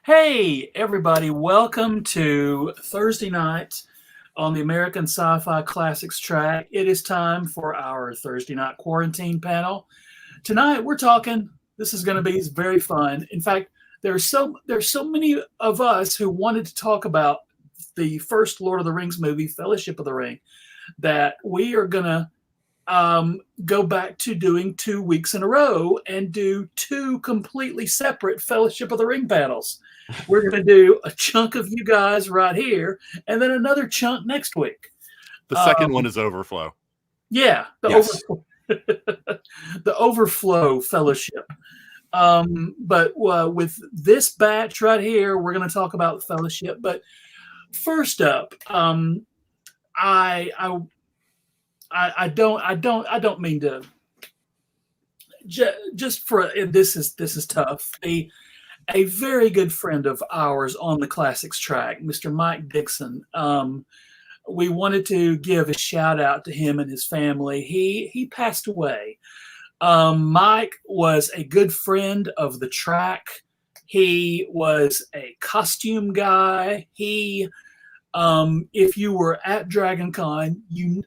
Hey, everybody, welcome to Thursday night on the American Sci-Fi Classics Track. It is time for our Thursday night quarantine panel. Tonight, we're talking, this is going to be very fun. In fact, there's so many of us who wanted to talk about the first Lord of the Rings movie, Fellowship of the Ring, that we are going to go back to doing 2 weeks in a row and do two completely separate Fellowship of the Ring panels. We're going to do a chunk of you guys right here and then another chunk next week. The second one is Overflow. Yeah, overflow, the Overflow Fellowship. But with this batch right here, we're going to talk about Fellowship. But first up, I don't mean to. Just for this is tough. A very good friend of ours on the Classics Track, Mr. Mike Dixon. We wanted to give a shout out to him and his family. He passed away. Mike was a good friend of the track. He was a costume guy. If you were at Dragon Con,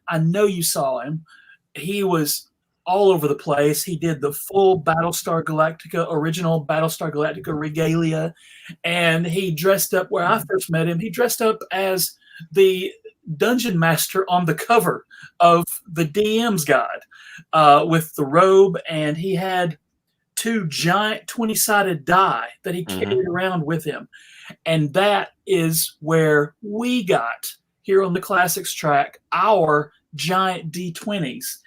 I know you saw him. He was all over the place. He did the full Battlestar Galactica, original Battlestar Galactica regalia, and he dressed up, where I first met him, he dressed up as the dungeon master on the cover of the DM's Guide with the robe, and he had two giant 20-sided die that he carried around with him. And that is where we got, here on the Classics Track, our giant D20s.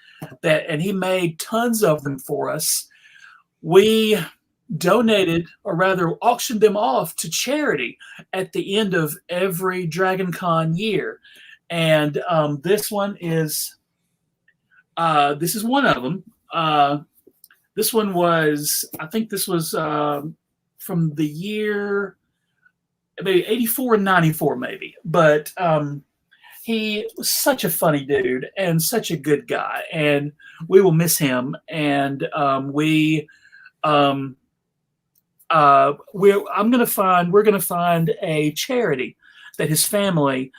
And he made tons of them for us. We donated, or rather auctioned them off to charity at the end of every Dragon Con year. And this is one of them. This one was, I think this was from the year maybe 84 and 94 maybe. But he was such a funny dude and such a good guy, and we will miss him. And we're gonna find a charity that his family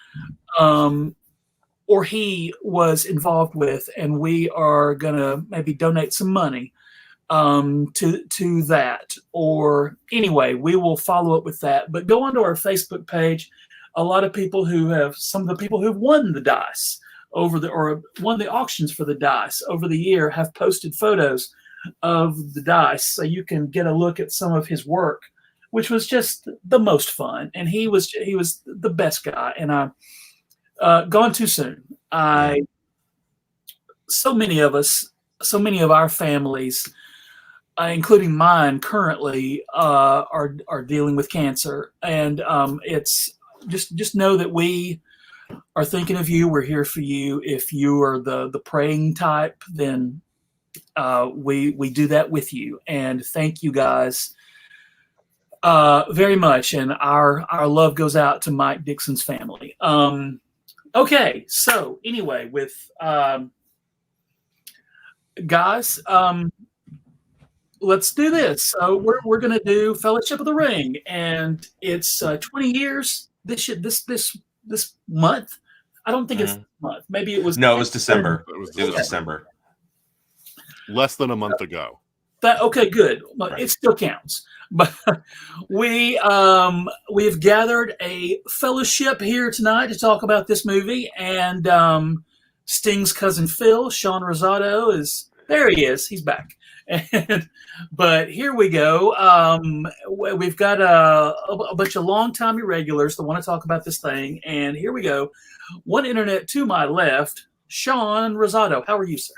or he was involved with, and we are gonna maybe donate some money to that. Or anyway, we will follow up with that. But go onto our Facebook page. A lot of some of the people who've won the dice or won the auctions for the dice over the year have posted photos of the dice, so you can get a look at some of his work, which was just the most fun. And he was the best guy. And I'm gone too soon. So many of our families, including mine currently, are dealing with cancer, and it's just know that we are thinking of you. We're here for you. If you are the praying type, then we do that with you. And thank you guys very much. And our love goes out to Mike Dixon's family. Okay, so anyway, with guys, let's do this. So we're going to do Fellowship of the Ring, and it's 20 years this month. I don't think it's this month. Maybe it was. No, it was December. It was December. Less than a month ago. Okay, good. Right. It still counts. But we have gathered a fellowship here tonight to talk about this movie, and Sting's cousin Phil, Shaun Rosado, there he is. He's back. But here we go. We've got a bunch of longtime irregulars that want to talk about this thing, and here we go. One internet to my left, Shaun Rosado. How are you, sir?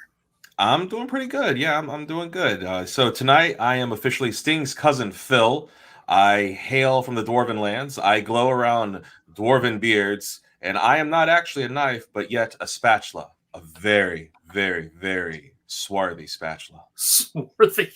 I'm doing pretty good. Yeah, I'm doing good. So tonight I am officially Sting's cousin Phil. I hail from the Dwarven lands. I glow around dwarven beards, and I am not actually a knife, but yet a spatula. A very, very, very swarthy spatula. Swarthy.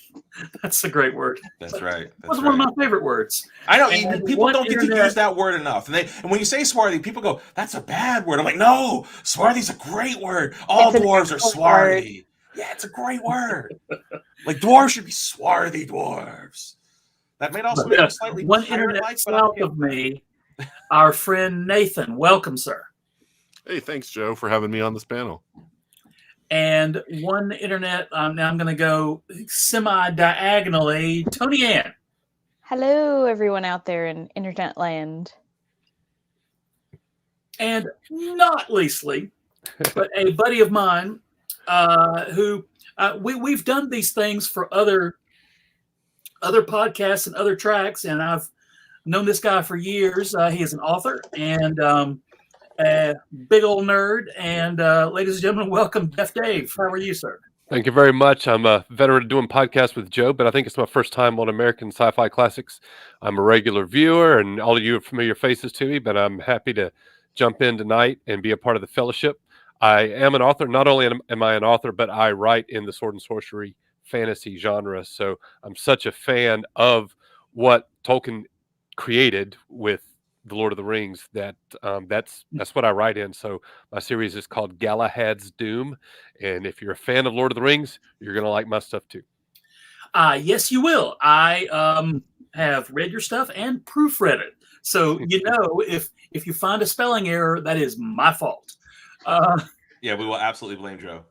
That's a great word. That's right. That's one of my favorite words. I know. People don't get to use that word enough. And when you say swarthy, people go, that's a bad word. I'm like, no, swarthy's a great word. All dwarves are swarthy. Word. Yeah, it's a great word. Like, dwarves should be swarthy dwarves. That may also make him slightly one internet pirate-like, but I'm south okay of with that. me, our friend Nathan. Welcome, sir. Hey, thanks, Joe, for having me on this panel. And one internet, now I'm going to go semi-diagonally, ToniAnn. Hello, everyone out there in internet land. And not leastly, but a buddy of mine who we've done these things for other podcasts and other tracks, and I've known this guy for years. He is an author and a big old nerd. And ladies and gentlemen, welcome, Jeff Dave. How are you, sir? Thank you very much. I'm a veteran doing podcasts with Joe, but I think it's my first time on American Sci-Fi Classics. I'm a regular viewer, and all of you are familiar faces to me, but I'm happy to jump in tonight and be a part of the fellowship. I am an author. Not only am I an author, but I write in the sword and sorcery fantasy genre. So I'm such a fan of what Tolkien created with the Lord of the Rings that that's what I write in. So my series is called Galahad's Doom, and if you're a fan of Lord of the Rings, you're gonna like my stuff too. Yes, you will. I have read your stuff and proofread it, so you know if you find a spelling error, that is my fault. Yeah, we will absolutely blame Joe.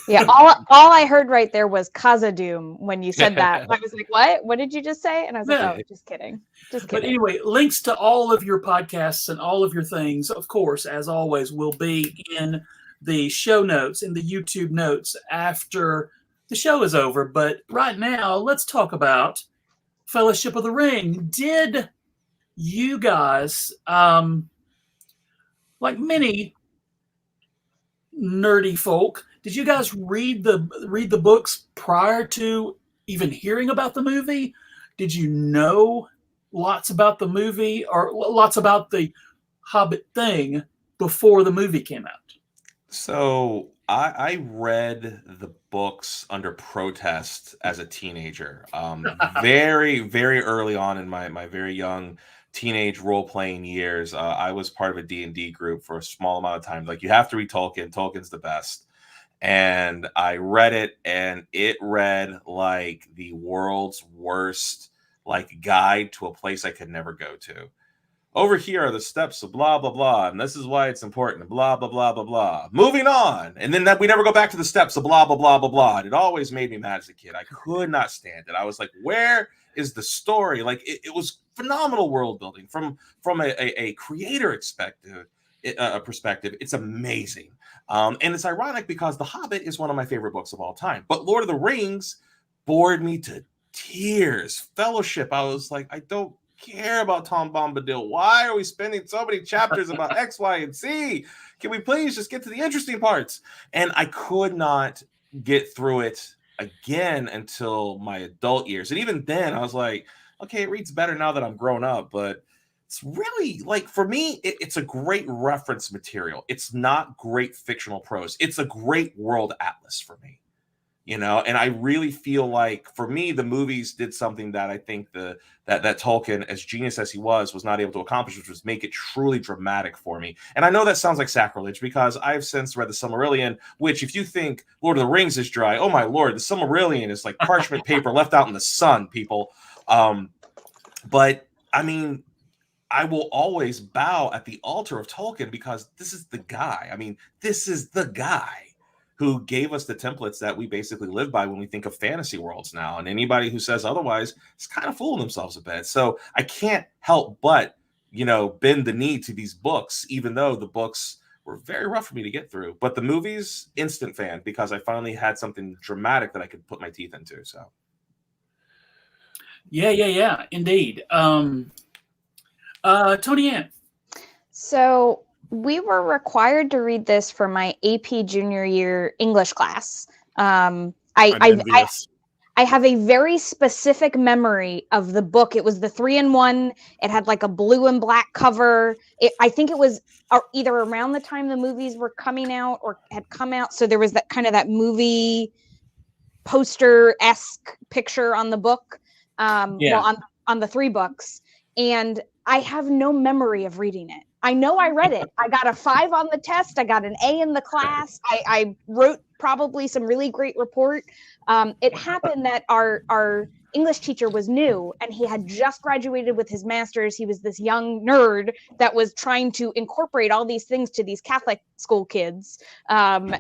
Yeah, all I heard right there was Khazad-dûm when you said that. I was like, what? What did you just say? And I was like, oh, just kidding. Just But kidding. anyway, links to all of your podcasts and all of your things, of course, as always, will be in the show notes, in the YouTube notes after the show is over. But right now, let's talk about Fellowship of the Ring. Did you guys, like many nerdy folk, did you guys read the books prior to even hearing about the movie? Did you know lots about the movie or lots about the Hobbit thing before the movie came out? So I read the books under protest as a teenager. Very, very early on in my very young teenage role-playing years, I was part of a D&D group for a small amount of time. Like, you have to read Tolkien. Tolkien's the best. And I read it, and it read like the world's worst like guide to a place I could never go to. Over here are the steps of blah, blah, blah, and this is why it's important, blah, blah, blah, blah, blah. Moving on. And then we never go back to the steps of blah, blah, blah, blah, blah. And it always made me mad as a kid. I could not stand it. I was like, where is the story? Like, it was phenomenal world building from a creator perspective. It's amazing. And it's ironic because The Hobbit is one of my favorite books of all time. But Lord of the Rings bored me to tears. Fellowship, I was like, I don't care about Tom Bombadil. Why are we spending so many chapters about X, Y, and Z? Can we please just get to the interesting parts? And I could not get through it again until my adult years. And even then, I was like, okay, it reads better now that I'm grown up, but it's really, like, for me, it's a great reference material. It's not great fictional prose. It's a great world atlas for me, you know? And I really feel like, for me, the movies did something that I think that Tolkien, as genius as he was not able to accomplish, which was make it truly dramatic for me. And I know that sounds like sacrilege because I've since read the Silmarillion, which, if you think Lord of the Rings is dry, oh my Lord, the Silmarillion is like parchment paper left out in the sun, people. But I mean, I will always bow at the altar of Tolkien because this is the guy. I mean, this is the guy who gave us the templates that we basically live by when we think of fantasy worlds now. And anybody who says otherwise is kind of fooling themselves a bit. So I can't help but, you know, bend the knee to these books, even though the books were very rough for me to get through. But the movies, instant fan, because I finally had something dramatic that I could put my teeth into. So. Yeah, indeed. ToniAnn. So we were required to read this for my AP junior year English class. I have a very specific memory of the book. It was the 3-in-1. It had like a blue and black cover. I think it was either around the time the movies were coming out or had come out. So there was that kind of that movie poster-esque picture on the book. Well, on the 3 books. And I have no memory of reading it. I know I read it. I got a 5 on the test. I got an A in the class. I wrote probably some really great report. It happened that our English teacher was new, and he had just graduated with his master's. He was this young nerd that was trying to incorporate all these things to these Catholic school kids. I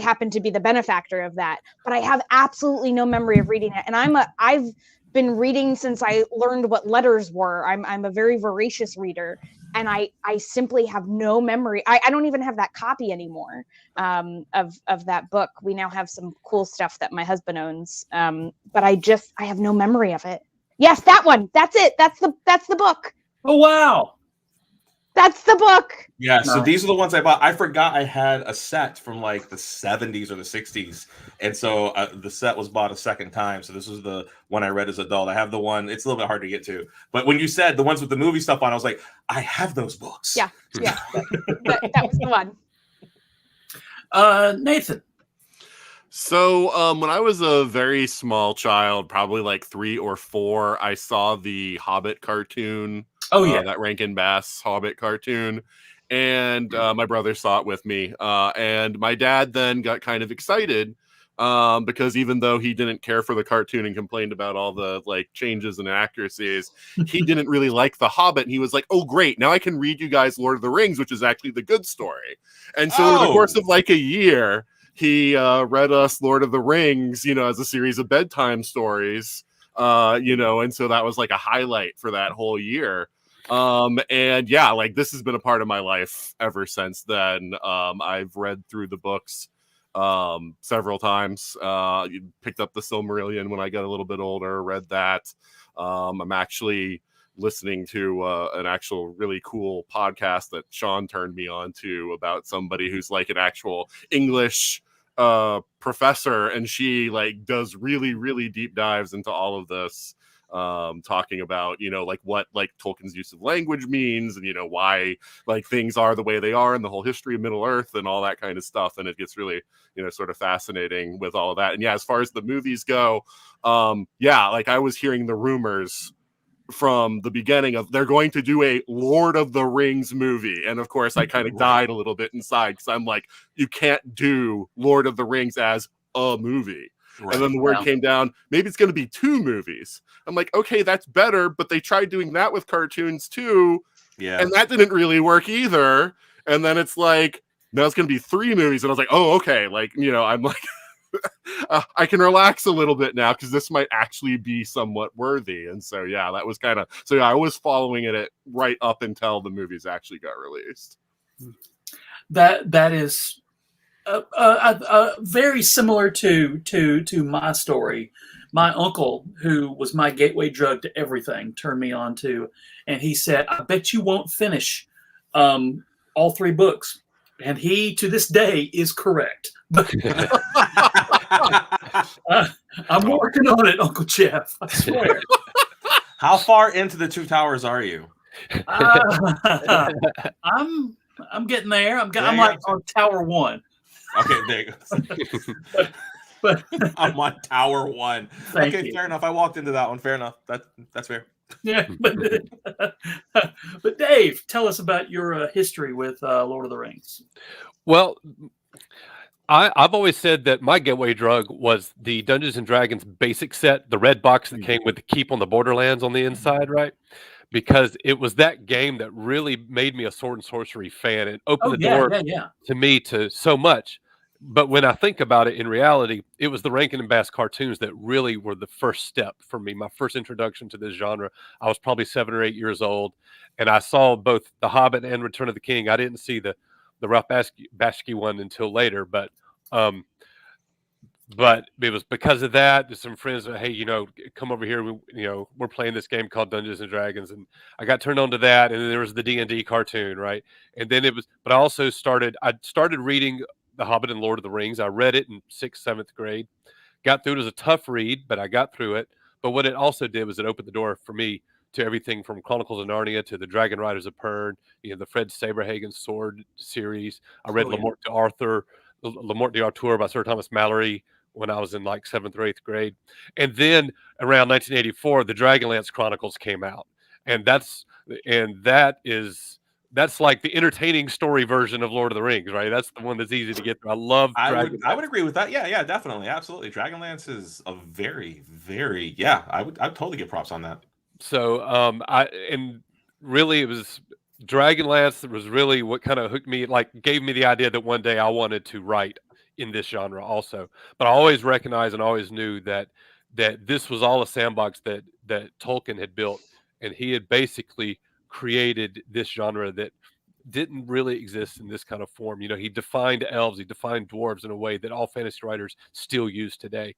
happened to be the benefactor of that, but I have absolutely no memory of reading it. And I've been reading since I learned what letters were. I'm a very voracious reader, and I simply have no memory. I don't even have that copy anymore of that book. We now have some cool stuff that my husband owns, but I have no memory of it. Yes, that one. That's it. That's the book. Oh wow, that's the book. Yeah, so these are the ones I bought. I forgot I had a set from like the 70s or the 60s. And so the set was bought a second time. So this was the one I read as adult. I have the one, it's a little bit hard to get to. But when you said the ones with the movie stuff on, I was like, I have those books. Yeah. that was the one. Nathan. So when I was a very small child, probably like 3 or 4, I saw the Hobbit cartoon. Oh yeah, that Rankin Bass Hobbit cartoon, and my brother saw it with me. And my dad then got kind of excited because even though he didn't care for the cartoon and complained about all the like changes and inaccuracies, he didn't really like the Hobbit. And he was like, "Oh, great! Now I can read you guys Lord of the Rings, which is actually the good story." And so over the course of like a year, he read us Lord of the Rings, as a series of bedtime stories. And so that was like a highlight for that whole year. And yeah, like this has been a part of my life ever since then. I've read through the books several times. Picked up the Silmarillion when I got a little bit older, read that. I'm actually listening to an actual really cool podcast that Shaun turned me on to about somebody who's like an actual English professor, and she like does really, really deep dives into all of this, talking about, like what like Tolkien's use of language means, and why like things are the way they are and the whole history of Middle Earth and all that kind of stuff. And it gets really, sort of fascinating with all of that. And yeah, as far as the movies go, like I was hearing the rumors from the beginning of they're going to do a Lord of the Rings movie, and of course I kind of died a little bit inside because I'm like, you can't do Lord of the Rings as a movie. Right. And then the word came down, maybe it's going to be 2 movies. I'm like, okay, that's better, but they tried doing that with cartoons too, and that didn't really work either. And then it's like, now it's going to be 3 movies, and I was like, oh, okay, like, I'm like I can relax a little bit now because this might actually be somewhat worthy. And so, yeah, that was kind of, so yeah, I was following it right up until the movies actually got released. That is very similar to my story. My uncle, who was my gateway drug to everything, turned me on to, and he said, I bet you won't finish all 3 books. And he, to this day, is correct. I'm working on it, Uncle Jeff. I swear. How far into the 2 Towers are you? I'm getting there. I'm like on Tower 1. Okay, there you go. But I'm on Tower 1. Okay, fair enough. I walked into that one. Fair enough. That's fair. Yeah, but Dave, tell us about your history with Lord of the Rings. Well, I've always said that my gateway drug was the Dungeons and Dragons basic set, the red box that came with the Keep on the Borderlands on the inside, right? Because it was that game that really made me a sword and sorcery fan and opened the door to me to so much. But when I think about it, in reality, it was the Rankin and Bass cartoons that really were the first step for me, my first introduction to this genre. I was probably 7 or 8 years old, and I saw both The Hobbit and Return of the King. I didn't see the Ralph Bakshi one until later, but it was because of that. There's some friends that, hey, come over here. We're playing this game called Dungeons and Dragons, and I got turned on to that. And then there was the D&D cartoon, right? And then but I also started reading The Hobbit and Lord of the Rings. I read it in 6th, 7th grade. Got through it. It was a tough read, but I got through it. But what it also did was it opened the door for me to everything from Chronicles of Narnia to the Dragon Riders of Pern, the Fred Saberhagen sword series. I read Le Morte d'Arthur by Sir Thomas Malory when I was in like 7th or 8th grade. And then around 1984, the Dragonlance Chronicles came out. And that is that's like the entertaining story version of Lord of the Rings, right? That's the one that's easy to get through. I love Dragonlance. I would agree with that. Yeah, definitely. Absolutely. Dragonlance is a very, very, I'd totally get props on that. So and really it was Dragonlance that was really what kind of hooked me, like gave me the idea that one day I wanted to write in this genre also. But I always recognized and always knew that this was all a sandbox that Tolkien had built, and he had basically created this genre that didn't really exist in this kind of form. You know, he defined elves, he defined dwarves in a way that all fantasy writers still use today.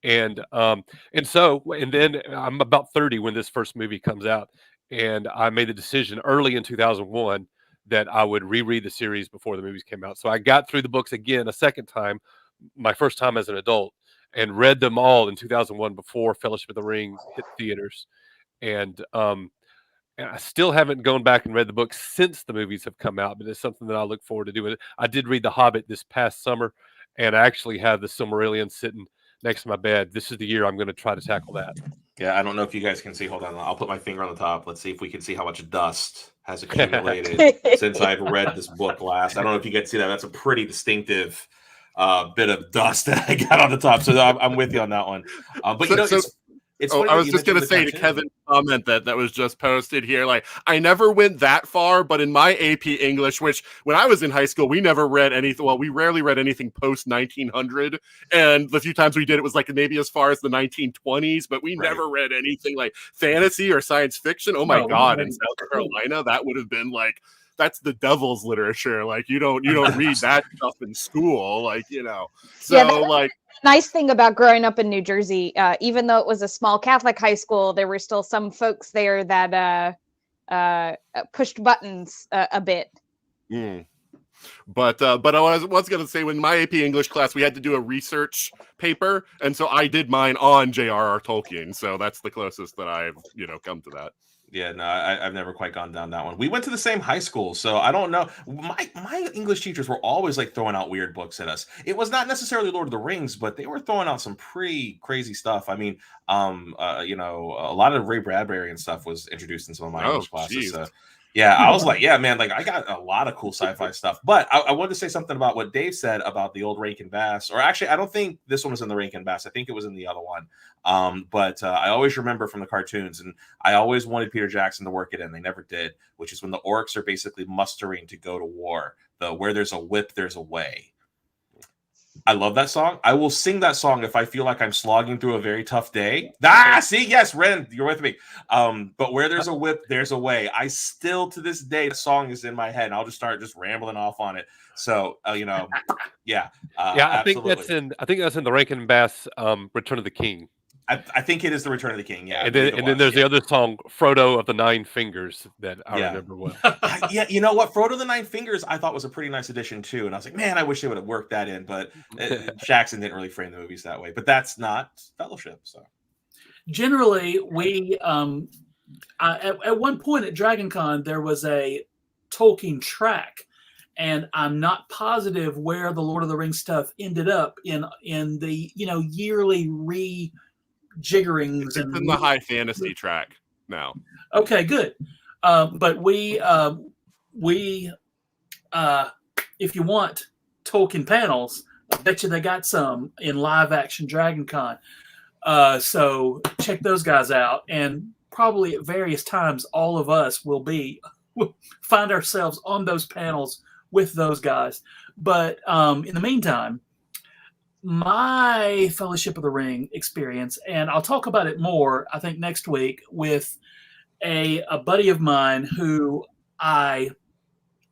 And then I'm about 30 when this first movie comes out, and I made the decision early in 2001 that I would reread the series before the movies came out. So I got through the books again a second time, my first time as an adult, and read them all in 2001 before Fellowship of the Ring hit theaters. And I still haven't gone back and read the books since the movies have come out, but it's something that I look forward to doing. I did read The Hobbit this past summer, and I actually have the Silmarillion sitting next to my bed. This is the year I'm going to try to tackle that. Yeah, I don't know if you guys can see. Hold on, I'll put my finger on the top. Let's see if we can see how much dust has accumulated since I've read this book last. I don't know if you can see that. That's a pretty distinctive bit of dust that I got on the top. So I'm with you on that one. But you know, it's I was just going to say to Kevin's comment that was just posted here, like, I never went that far, but in my AP English, which when I was in high school, we never read anything. Well, we rarely read anything post 1900. And the few times we did, it was like maybe as far as the 1920s, but we never read anything like fantasy or science fiction. Oh my God. In South Carolina, that would have been like, that's the devil's literature. Like you don't read that stuff in school. Like, you know, so like, nice thing about growing up in New Jersey, even though it was a small Catholic high school, there were still some folks there that pushed buttons a bit. Mm. But I was going to say, when my AP English class, we had to do a research paper, and so I did mine on J.R.R. Tolkien. So that's the closest that I've come to that. Yeah, no, I've never quite gone down that one. We went to the same high school, so I don't know. My English teachers were always like throwing out weird books at us. It was not necessarily Lord of the Rings, but they were throwing out some pretty crazy stuff. I mean, a lot of Ray Bradbury and stuff was introduced in some of my English classes. So, yeah, I was like, yeah, man, like I got a lot of cool sci-fi stuff. But I wanted to say something about what Dave said about the old Rankin Bass, or actually, I don't think this one was in the Rankin Bass. I think it was in the other one. But I always remember from the cartoons, and I always wanted Peter Jackson to work it in. They never did, which is when the orcs are basically mustering to go to war. Where there's a whip, there's a way. I love that song. I will sing that song if I feel like I'm slogging through a very tough day. See, yes, Ren, you're with me. But where there's a whip, there's a way. I still, to this day, the song is in my head, and I'll just start rambling off on it. So, yeah. I think that's in the Rankin Bass Return of the King. I think it is the Return of the King, yeah. And then there's the other song, Frodo of the Nine Fingers, that I remember well. Yeah, you know what? Frodo of the Nine Fingers, I thought was a pretty nice addition too. And I was like, man, I wish they would have worked that in. But Jackson didn't really frame the movies that way. But that's not Fellowship. So generally, we at one point at DragonCon there was a Tolkien track, and I'm not positive where the Lord of the Rings stuff ended up in the yearly jiggerings. It's in the high fantasy track now. Okay, good. But we if you want Tolkien panels, I bet you they got some in live action DragonCon. So check those guys out, and probably at various times, all of us will find ourselves on those panels with those guys. But in the meantime, my Fellowship of the Ring experience, and I'll talk about it more, I think, next week with a buddy of mine who I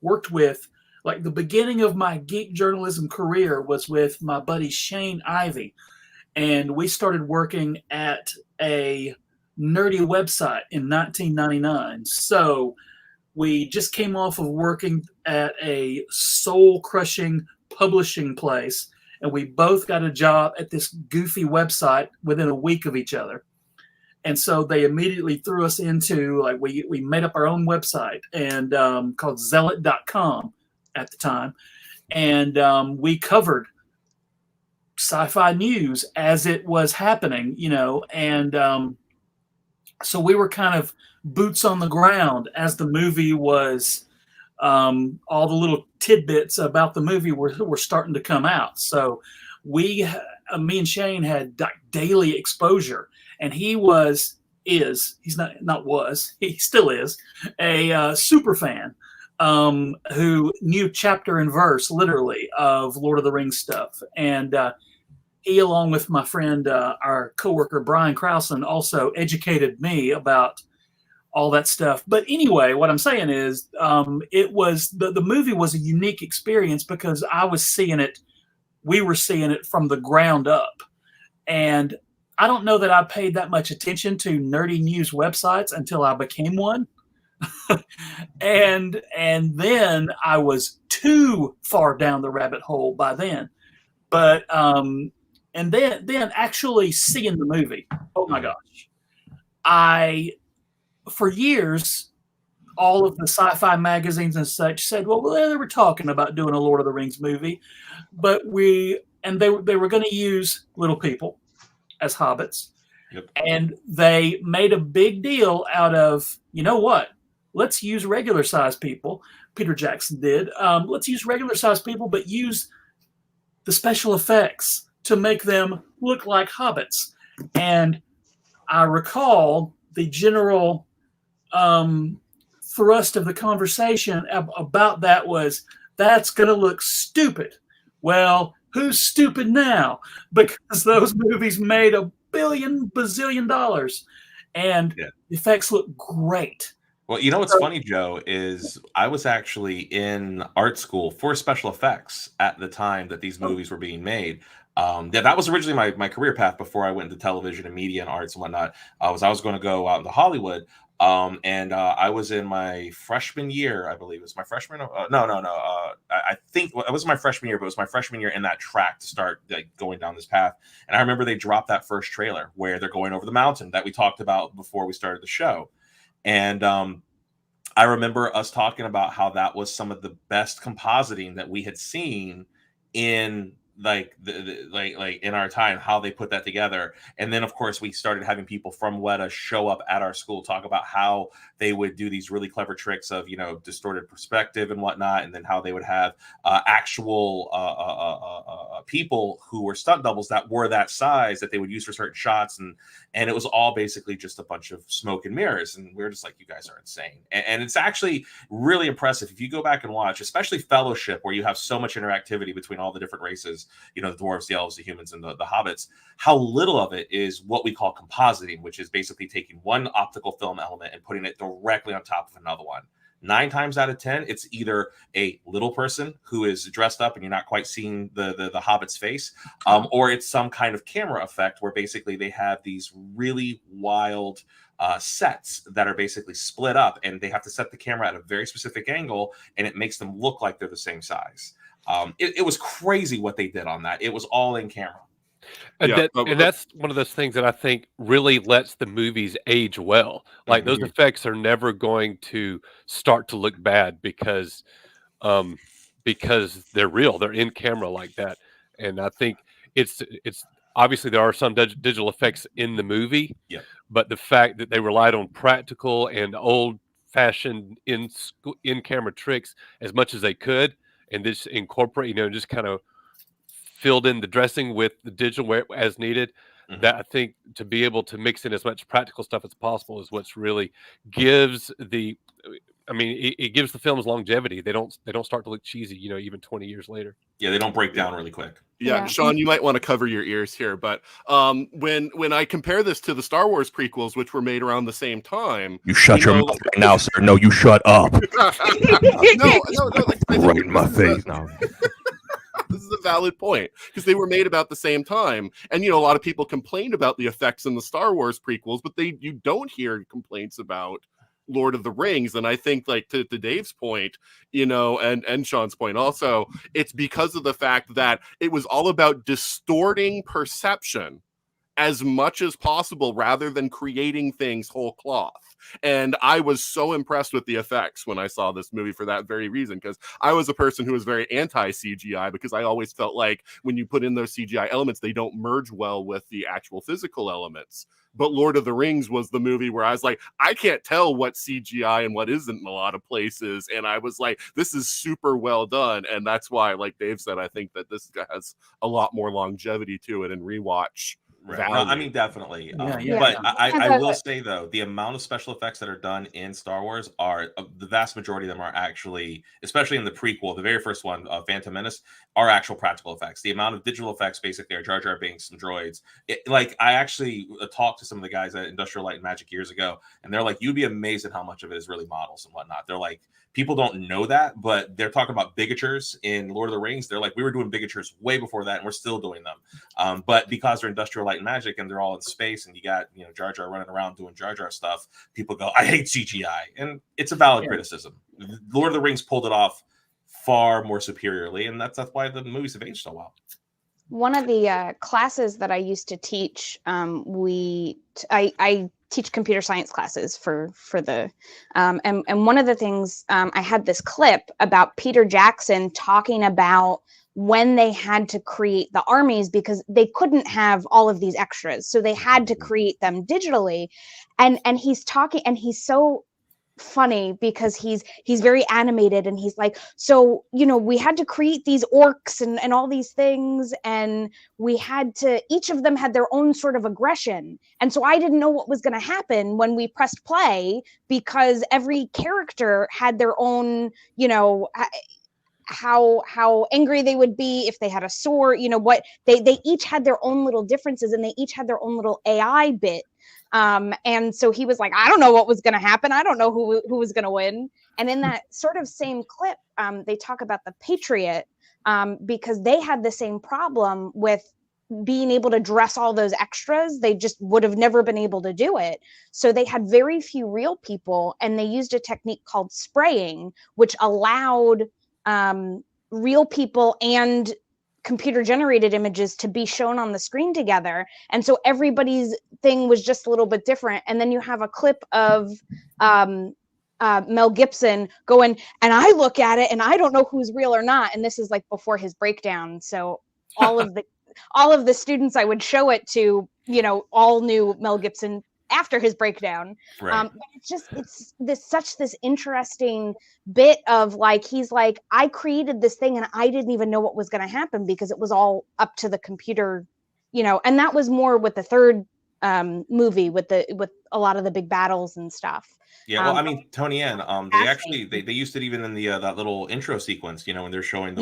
worked with. Like the beginning of my geek journalism career was with my buddy Shane Ivey, and we started working at a nerdy website in 1999. So we just came off of working at a soul-crushing publishing place, and we both got a job at this goofy website within a week of each other. And so they immediately threw us into, like, we made up our own website and called zealot.com at the time. And we covered sci-fi news as it was happening, and so we were kind of boots on the ground as the movie was all the little tidbits about the movie were starting to come out. So me and Shane had daily exposure, and he still is a super fan who knew chapter and verse literally of Lord of the Rings stuff. And he, along with my friend, our coworker Brian Krausen, also educated me about all that stuff. But anyway, what I'm saying is, it was the movie was a unique experience because we were seeing it from the ground up. And I don't know that I paid that much attention to nerdy news websites until I became one. and then I was too far down the rabbit hole by then. But and then actually seeing the movie, oh my gosh. For years, all of the sci-fi magazines and such said, well, they were talking about doing a Lord of the Rings movie, but they were going to use little people as hobbits. Yep. And they made a big deal out of, you know what? Let's use regular sized people. Peter Jackson did. Let's use regular sized people, but use the special effects to make them look like hobbits. And I recall the general thrust of the conversation about that was, that's going to look stupid. Well, who's stupid now? Because those movies made $1 bazillion dollars, and the effects look great. Well, you know what's funny, Joe, is I was actually in art school for special effects at the time that these movies were being made. That was originally my career path before I went into television and media and arts and whatnot. I was going to go out into Hollywood. I was in my freshman year, I believe. It was my freshman. I think it was my freshman year, but it was my freshman year in that track to start going down this path. And I remember they dropped that first trailer where they're going over the mountain that we talked about before we started the show. And I remember us talking about how that was some of the best compositing that we had seen in like in our time, how they put that together. And then of course we started having people from Weta show up at our school, talk about how they would do these really clever tricks of, distorted perspective and whatnot. And then how they would have actual people who were stunt doubles that were that size that they would use for certain shots. And it was all basically just a bunch of smoke and mirrors. And we were just like, you guys are insane. And it's actually really impressive. If you go back and watch, especially Fellowship, where you have so much interactivity between all the different races, the dwarves, the elves, the humans, and the hobbits, how little of it is what we call compositing, which is basically taking one optical film element and putting it directly on top of another one. 9 times out of 10, it's either a little person who is dressed up and you're not quite seeing the hobbit's face, or it's some kind of camera effect where basically they have these really wild sets that are basically split up, and they have to set the camera at a very specific angle, and it makes them look like they're the same size. It was crazy what they did on that. It was all in camera. And that's one of those things that I think really lets the movies age well. Like those effects are never going to start to look bad because they're real. They're in camera like that. And I think it's obviously there are some digital effects in the movie, but the fact that they relied on practical and old-fashioned in-camera tricks as much as they could, and just incorporate, just kind of filled in the dressing with the digital as needed. That I think to be able to mix in as much practical stuff as possible is what's really gives it gives the films longevity. They don't start to look cheesy, even 20 years later. Yeah, they don't break down really quick. Yeah, Shaun, you might want to cover your ears here, but when I compare this to the Star Wars prequels, which were made around the same time, you shut your mouth right now, sir. No, you shut up. no, right in my face now. This is a valid point because they were made about the same time, and a lot of people complained about the effects in the Star Wars prequels, but you don't hear complaints about Lord of the Rings. And I think, like, to Dave's point, and Shaun's point also, it's because of the fact that it was all about distorting perception as much as possible rather than creating things whole cloth. And I was so impressed with the effects when I saw this movie for that very reason, because I was a person who was very anti-CGI, because I always felt like when you put in those CGI elements, they don't merge well with the actual physical elements. But Lord of the Rings was the movie where I was like, I can't tell what's CGI and what isn't in a lot of places. And I was like, this is super well done. And that's why, like Dave said, I think that this has a lot more longevity to it and rewatch Right. No, I mean, definitely. Yeah. But I will say, though, the amount of special effects that are done in Star Wars are the vast majority of them are actually, especially in the prequel, the very first one, Phantom Menace, are actual practical effects. The amount of digital effects basically are Jar Jar Binks and droids. Like, I actually talked to some of the guys at Industrial Light and Magic years ago, and they're like, you'd be amazed at how much of it is really models and whatnot. They're like, people don't know that, but they're talking about bigatures in Lord of the Rings. They're like, we were doing bigatures way before that, and we're still doing them. But because they're Industrial Light and Magic and they're all in space, and you got, you know, Jar Jar running around doing Jar Jar stuff, people go, I hate CGI. And it's a valid criticism. Lord of the Rings pulled it off far more superiorly, and that's why the movies have aged so well. One of the classes that I used to teach, I teach computer science classes for the and one of the things, I had this clip about Peter Jackson talking about when they had to create the armies because they couldn't have all of these extras, so they had to create them digitally, and he's talking, and he's so funny because he's very animated, and he's like, so, you know, we had to create these orcs and all these things, and we had to, each of them had their own sort of aggression, and so I didn't know what was going to happen when we pressed play because every character had their own, you know, how angry they would be if they had a sword, you know, what they each had their own little differences, and they each had their own little AI bit. And so he was like, I don't know what was going to happen. I don't know who was going to win. And in that sort of same clip, they talk about the Patriot, because they had the same problem with being able to dress all those extras. They just would have never been able to do it. So they had very few real people, and they used a technique called spraying, which allowed real people and computer generated images to be shown on the screen together. And so everybody's thing was just a little bit different. And then you have a clip of Mel Gibson going, and I look at it and I don't know who's real or not. And this is like before his breakdown. So all of the students I would show it to, you know, all knew Mel Gibson after his breakdown. Right. But it's this interesting bit of like, he's like, I created this thing and I didn't even know what was going to happen because it was all up to the computer, you know. And that was more with the third movie with a lot of the big battles and stuff. Yeah, well, I mean, ToniAnn, they actually they used it even in the that little intro sequence, you know, when they're showing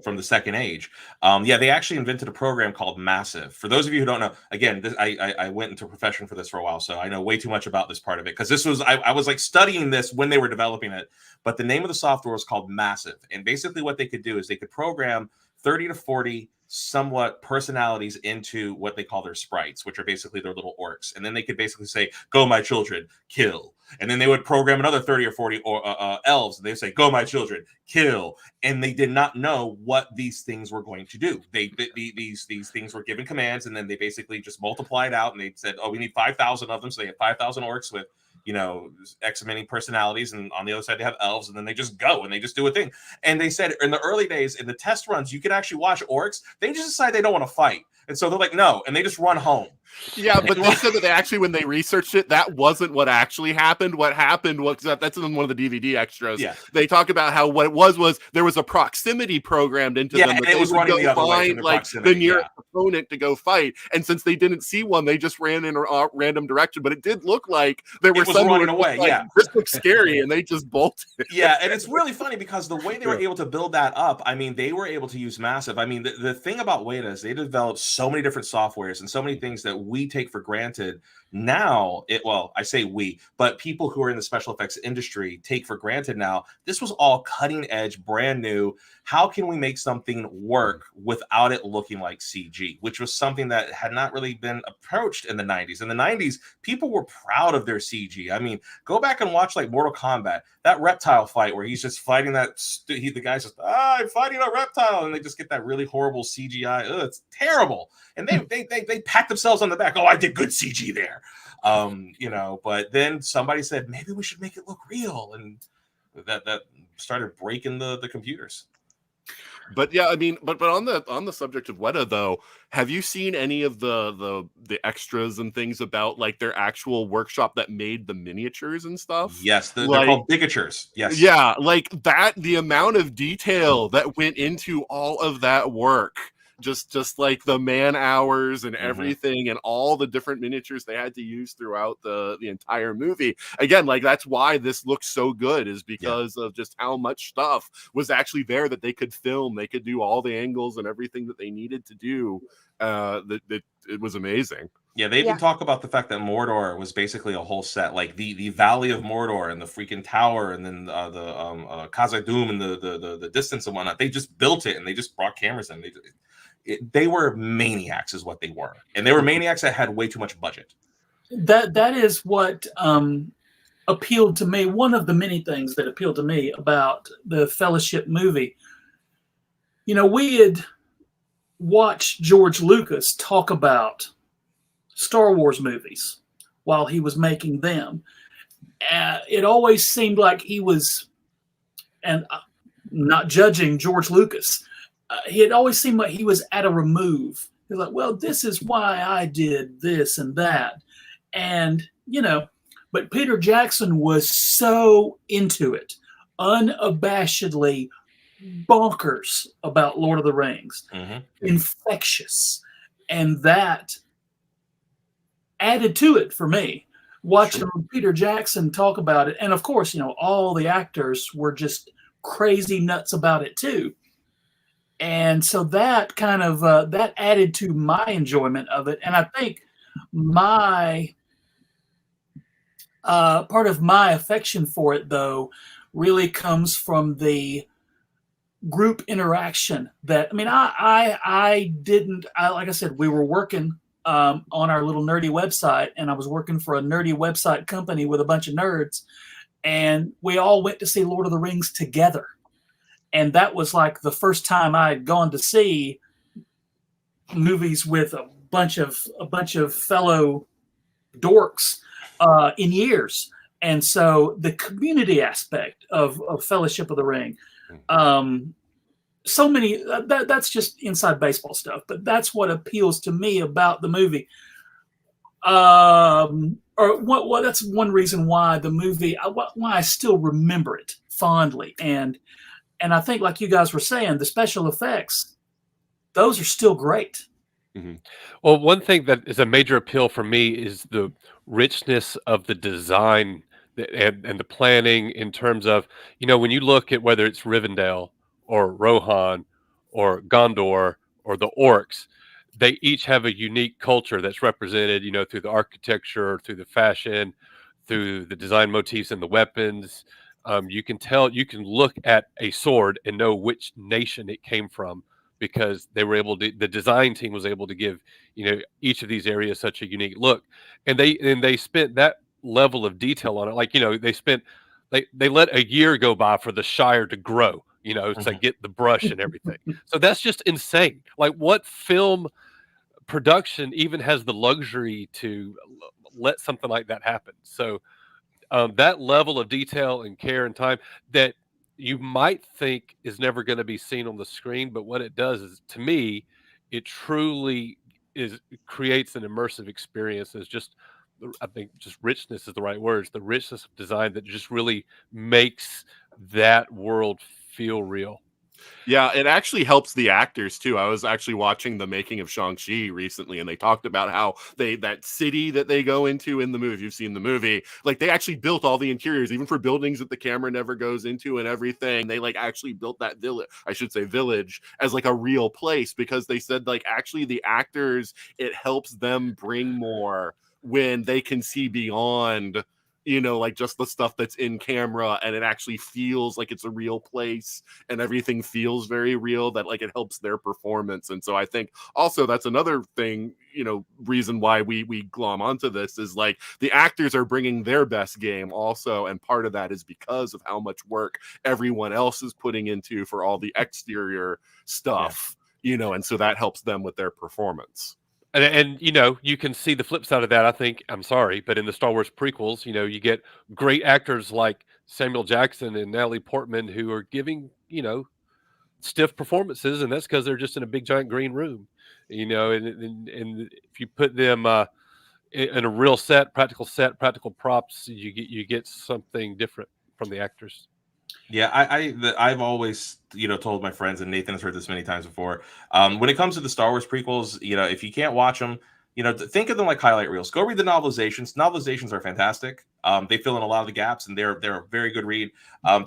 from the Second Age. They actually invented a program called Massive. For those of you who don't know, again, I went into profession for this for a while, so I know way too much about this part of it, because this was I was like studying this when they were developing it. But the name of the software was called Massive, and basically what they could do is they could program 30 to 40 somewhat personalities into what they call their sprites, which are basically their little orcs. And then they could basically say, go my children, kill. And then they would program another 30 or 40 elves, and they would say, go my children, kill. And they did not know what these things were going to do. These things were given commands, and then they basically just multiplied out, and they said, oh, we need 5,000 of them. So they had 5,000 orcs with, you know, X many personalities, and on the other side they have elves, and then they just go and they just do a thing. And they said in the early days, in the test runs, you could actually watch orcs. They just decide they don't want to fight, and so they're like, no, and they just run home. Yeah, but they said that they actually, when they researched it, that wasn't what actually happened. What happened was that's in one of the DVD extras. Yeah. They talk about how what it was there was a proximity programmed into them. And it was running the other way, like the nearest opponent to go fight. And since they didn't see one, they just ran in a random direction. But it did look like there were some running away. Like, this looks scary, and they just bolted. Yeah, and it's really funny because the way they were able to build that up, I mean, they were able to use Massive. I mean, the thing about Weta is they developed so many different softwares and so many things that we take for granted Now, I say we, but people who are in the special effects industry take for granted now, this was all cutting edge, brand new. How can we make something work without it looking like CG, which was something that had not really been approached in the 90s. In the 90s, people were proud of their CG. I mean, go back and watch like Mortal Kombat, that reptile fight where he's just fighting the guy's just, I'm fighting a reptile, and they just get that really horrible CGI. Ugh, it's terrible. And they pat themselves on the back. Oh, I did good CG there. But then somebody said, maybe we should make it look real. And that started breaking the computers. But yeah, I mean, but on the subject of Weta though, have you seen any of the extras and things about like their actual workshop that made the miniatures and stuff? Yes, they're called bigatures. Yes. Yeah, like that, the amount of detail that went into all of that work. Just like the man hours and everything and all the different miniatures they had to use throughout the entire movie. Again, like that's why this looks so good, is because of just how much stuff was actually there that they could film. They could do all the angles and everything that they needed to do. It was amazing. Yeah, they even talk about the fact that Mordor was basically a whole set, like the Valley of Mordor and the freaking tower, and then the Khazad-dûm and the distance and whatnot. They just built it and they just brought cameras in. They were maniacs, is what they were, and they were maniacs that had way too much budget. That is what appealed to me. One of the many things that appealed to me about the Fellowship movie. You know, we had watched George Lucas talk about Star Wars movies while he was making them. It always seemed like he was, and not judging George Lucas, it always seemed like he was at a remove. He's like, well, this is why I did this and that. And, but Peter Jackson was so into it, unabashedly bonkers about Lord of the Rings, infectious. And that added to it for me, watching Peter Jackson talk about it. And of course, all the actors were just crazy nuts about it too. And so that kind of that added to my enjoyment of it. And I think my part of my affection for it, though, really comes from the group interaction. That like I said, we were working on our little nerdy website, and I was working for a nerdy website company with a bunch of nerds, and we all went to see Lord of the Rings together. And that was like the first time I had gone to see movies with a bunch of fellow dorks in years. And so the community aspect of Fellowship of the Ring, so many, that's just inside baseball stuff, but that's what appeals to me about the movie. That's one reason why the movie, why I still remember it fondly. And I think, like you guys were saying, the special effects, those are still great. Well, one thing that is a major appeal for me is the richness of the design and the planning in terms of, when you look at whether it's Rivendell or Rohan or Gondor or the orcs, they each have a unique culture that's represented, through the architecture, through the fashion, through the design motifs and the weapons. You can look at a sword and know which nation it came from, because they were able to, the design team was able to give, each of these areas such a unique look. And they spent that level of detail on it. Like, they let a year go by for the Shire to grow, to get the brush and everything. So that's just insane. Like, what film production even has the luxury to let something like that happen? So that level of detail and care and time that you might think is never going to be seen on the screen, but what it does is, to me, it truly creates an immersive experience. I think just richness is the right word. It's the richness of design that just really makes that world feel real. Yeah, it actually helps the actors too. I was actually watching the making of Shang-Chi recently, and they talked about how that city that they go into in the movie, if you've seen the movie, like they actually built all the interiors, even for buildings that the camera never goes into and everything. They like actually built that village as like a real place, because they said like actually the actors, it helps them bring more when they can see beyond, like just the stuff that's in camera, and it actually feels like it's a real place and everything feels very real, that like it helps their performance. And so I think also that's another thing, reason why we glom onto this is like the actors are bringing their best game also, and part of that is because of how much work everyone else is putting into for all the exterior stuff, and so that helps them with their performance. And you can see the flip side of that. I think, I'm sorry, but in the Star Wars prequels, you get great actors like Samuel Jackson and Natalie Portman who are giving, stiff performances, and that's because they're just in a big giant green room, and if you put them in a real practical props, you get something different from the actors. Yeah, I've always, told my friends, and Nathan has heard this many times before. When it comes to the Star Wars prequels, if you can't watch them, think of them like highlight reels. Go read the novelizations. Novelizations are fantastic. They fill in a lot of the gaps, and they're a very good read.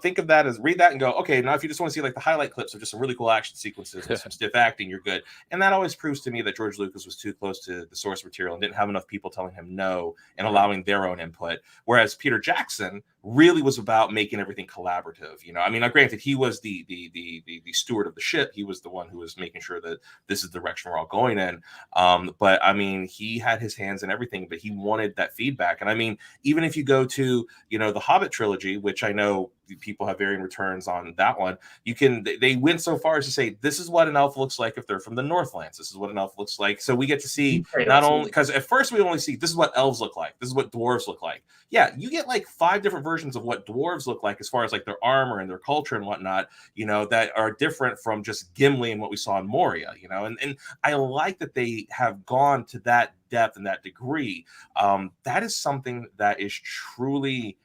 Think of that as read that and go, okay, now if you just want to see like the highlight clips of just some really cool action sequences and some stiff acting, you're good. And that always proves to me that George Lucas was too close to the source material and didn't have enough people telling him no and allowing their own input. Whereas Peter Jackson really was about making everything collaborative. I mean, now granted, he was the steward of the ship. He was the one who was making sure that this is the direction we're all going in. But I mean, he had his hands in everything, but he wanted that feedback. And I mean, even if you go to, the Hobbit trilogy, which I know people have varying returns on that one, they went so far as to say, this is what an elf looks like if they're from the Northlands. This is what an elf looks like. So we get to see not only, because at first we only see, this is what elves look like. This is what dwarves look like. Yeah, you get like 5 different versions of what dwarves look like as far as like their armor and their culture and whatnot, that are different from just Gimli and what we saw in Moria, and I like that they have gone to that depth and that degree. That is something that is truly,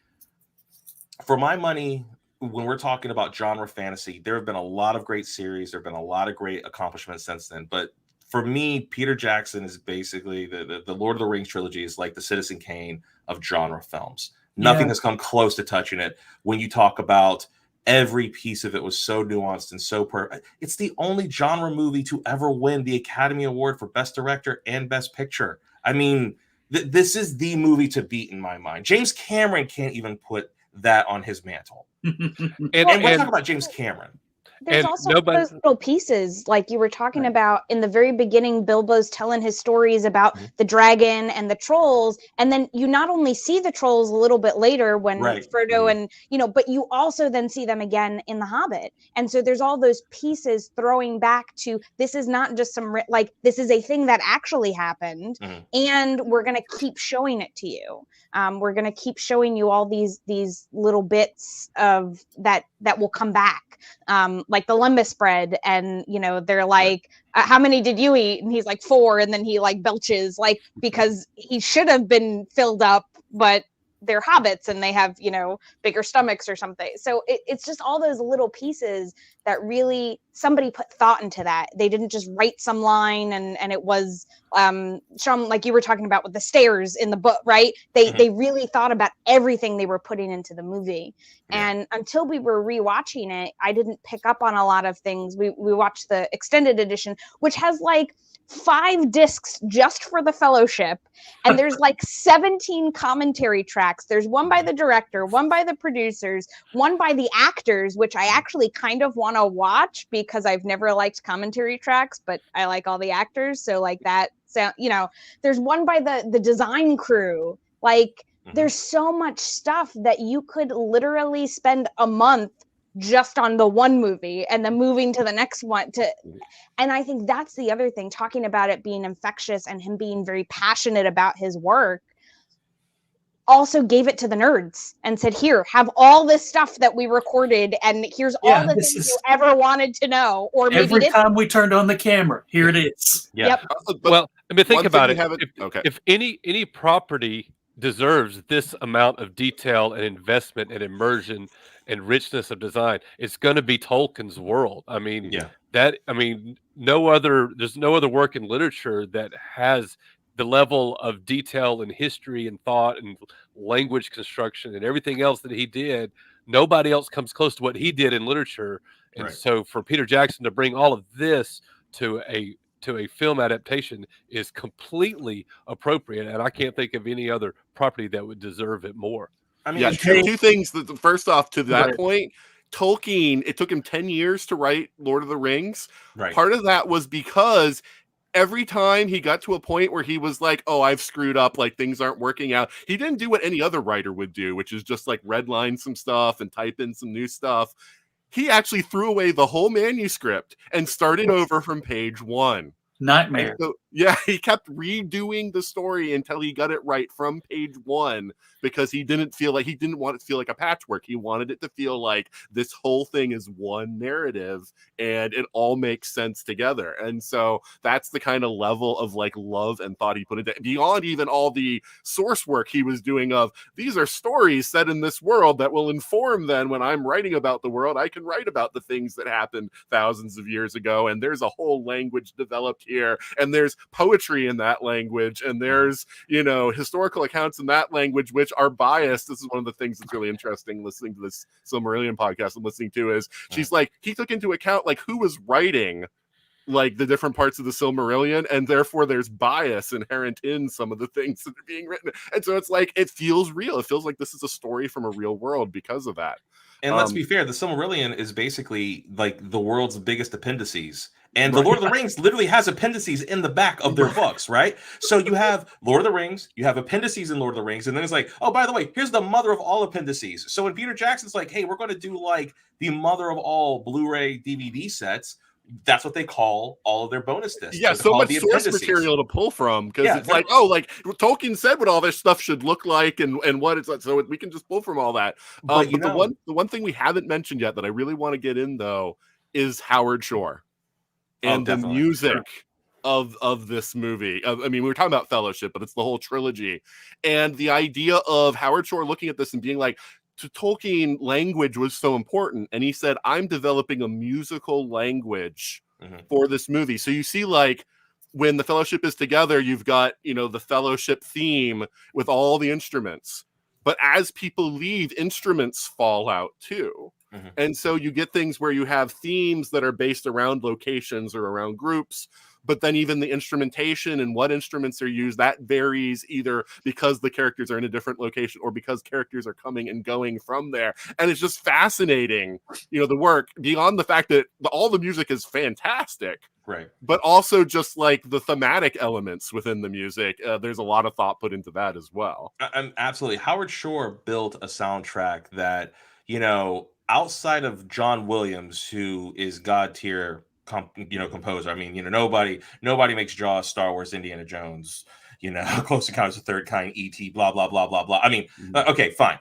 for my money, when we're talking about genre fantasy, there have been a lot of great series. There have been a lot of great accomplishments since then. But for me, Peter Jackson is basically the Lord of the Rings trilogy is like the Citizen Kane of genre films. Nothing has come close to touching it. When you talk about every piece of it was so nuanced and so perfect. It's the only genre movie to ever win the Academy Award for Best Director and Best Picture. I mean, this is the movie to beat in my mind. James Cameron can't even put that on his mantle. and we're talking about James Cameron. There's also those little pieces, like you were talking about in the very beginning. Bilbo's telling his stories about the dragon and the trolls, and then you not only see the trolls a little bit later when Frodo and but you also then see them again in The Hobbit. And so there's all those pieces throwing back to, this is not just some this is a thing that actually happened, and we're gonna keep showing it to you. We're gonna keep showing you all these little bits of that will come back. Like the lembas bread, and they're like, how many did you eat? And he's like 4, and then he like belches, like, because he should have been filled up, but they're hobbits and they have bigger stomachs or something. So it's just all those little pieces that really somebody put thought into that. They didn't just write some line and it was Shaun, like you were talking about with the stairs in the book, right? They really thought about everything they were putting into the movie. And until we were rewatching it, I didn't pick up on a lot of things. We watched the extended edition, which has like 5 discs just for the Fellowship, and there's like 17 commentary tracks. There's one by the director, one by the producers, one by the actors, which I actually kind of want to watch because I've never liked commentary tracks, but I like all the actors, so like that sound, there's one by the design crew. Like there's so much stuff that you could literally spend a month just on the one movie and then moving to the next one and I think that's the other thing, talking about it being infectious and him being very passionate about his work, also gave it to the nerds and said, here, have all this stuff that we recorded, and here's all the things you ever wanted to know, or maybe every time we turned on the camera, here it is. Well, I mean, think about it. If any property deserves this amount of detail and investment and immersion and richness of design, it's going to be Tolkien's world. I mean, there's no other work in literature that has the level of detail and history and thought and language construction and everything else that he did. Nobody else comes close to what he did in literature. And so for Peter Jackson to bring all of this to a to a film adaptation is completely appropriate, and I can't think of any other property that would deserve it more. I mean, Yeah, two things. First off, to that Right. point, Tolkien, it took him 10 years to write Lord of the Rings. right. Part of that was because every time he got to a point where he was like, oh, I've screwed up, like things aren't working out, he didn't do what any other writer would do, which is just like redline some stuff and type in some new stuff. He actually threw away the whole manuscript and started over from page 1. Nightmare. So, yeah, he kept redoing the story until he got it right from page 1, because he didn't want it to feel like a patchwork. He wanted it to feel like this whole thing is one narrative and it all makes sense together. And so that's the kind of level of like love and thought he put into it, beyond even all the source work he was doing of these are stories set in this world that will inform then when I'm writing about the world, I can write about the things that happened thousands of years ago. And there's a whole language developed here, and there's poetry in that language, and there's, you know, historical accounts in that language which are biased. This is one of the things that's really interesting listening to this Silmarillion podcast I'm listening to, is she's like, he took into account like who was writing like the different parts of the Silmarillion, and therefore there's bias inherent in some of the things that are being written. And so it's like, it feels real. It feels like this is a story from a real world because of that. And let's be fair, the Silmarillion is basically like the world's biggest appendices. And the Lord of the Rings literally has appendices in the back of their books, right? So you have Lord of the Rings, you have appendices in Lord of the Rings, and then it's like, oh, by the way, here's the mother of all appendices. So when Peter Jackson's like, hey, we're going to do like the mother of all Blu-ray DVD sets, that's what they call all of their bonus discs. Yeah, so much source material to pull from, because it's like, oh, like Tolkien said what all this stuff should look like and what it's like, so we can just pull from all that. But the one thing we haven't mentioned yet that I really want to get in though is Howard Shore and the music of this movie. I mean, we were talking about Fellowship, but it's the whole trilogy, and the idea of Howard Shore looking at this and being like, to Tolkien, language was so important, and he said, I'm developing a musical language for this movie. So you see, like, when the Fellowship is together, you've got, you know, the Fellowship theme with all the instruments, but as people leave, instruments fall out too. And so you get things where you have themes that are based around locations or around groups, but then even the instrumentation and what instruments are used, that varies either because the characters are in a different location or because characters are coming and going from there. And it's just fascinating, you know, the work beyond the fact that all the music is fantastic, right? But also just like the thematic elements within the music, there's a lot of thought put into that as well. Absolutely. Howard Shore built a soundtrack that, you know, outside of John Williams, who is God tier, composer. I mean, you know, nobody makes Jaws, Star Wars, Indiana Jones, you know, Close Encounters of the Third Kind, E.T., blah, blah, blah, blah, blah. I mean, okay, fine.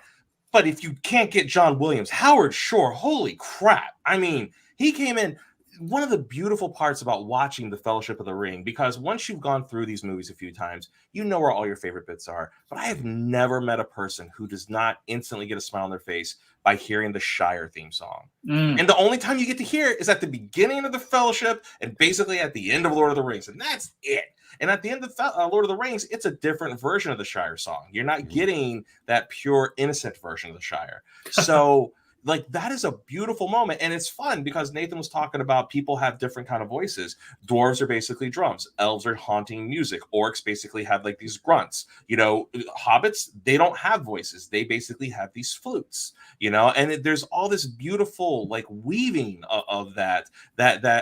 But if you can't get John Williams, Howard Shore, holy crap. I mean, he came in. One of the beautiful parts about watching The Fellowship of the Ring, because once you've gone through these movies a few times, you know where all your favorite bits are. But I have never met a person who does not instantly get a smile on their face by hearing the Shire theme song. And the only time you get to hear it is at the beginning of The Fellowship and basically at the end of Lord of the Rings. And that's it. And at the end of Lord of the Rings, it's a different version of the Shire song. You're not getting that pure, innocent version of the Shire. So... like, that is a beautiful moment, and it's fun because Nathan was talking about people have different kind of voices. Dwarves are basically drums. Elves are haunting music. Orcs basically have like these grunts. You know, hobbits, they don't have voices. They basically have these flutes, you know, and there's all this beautiful like weaving of that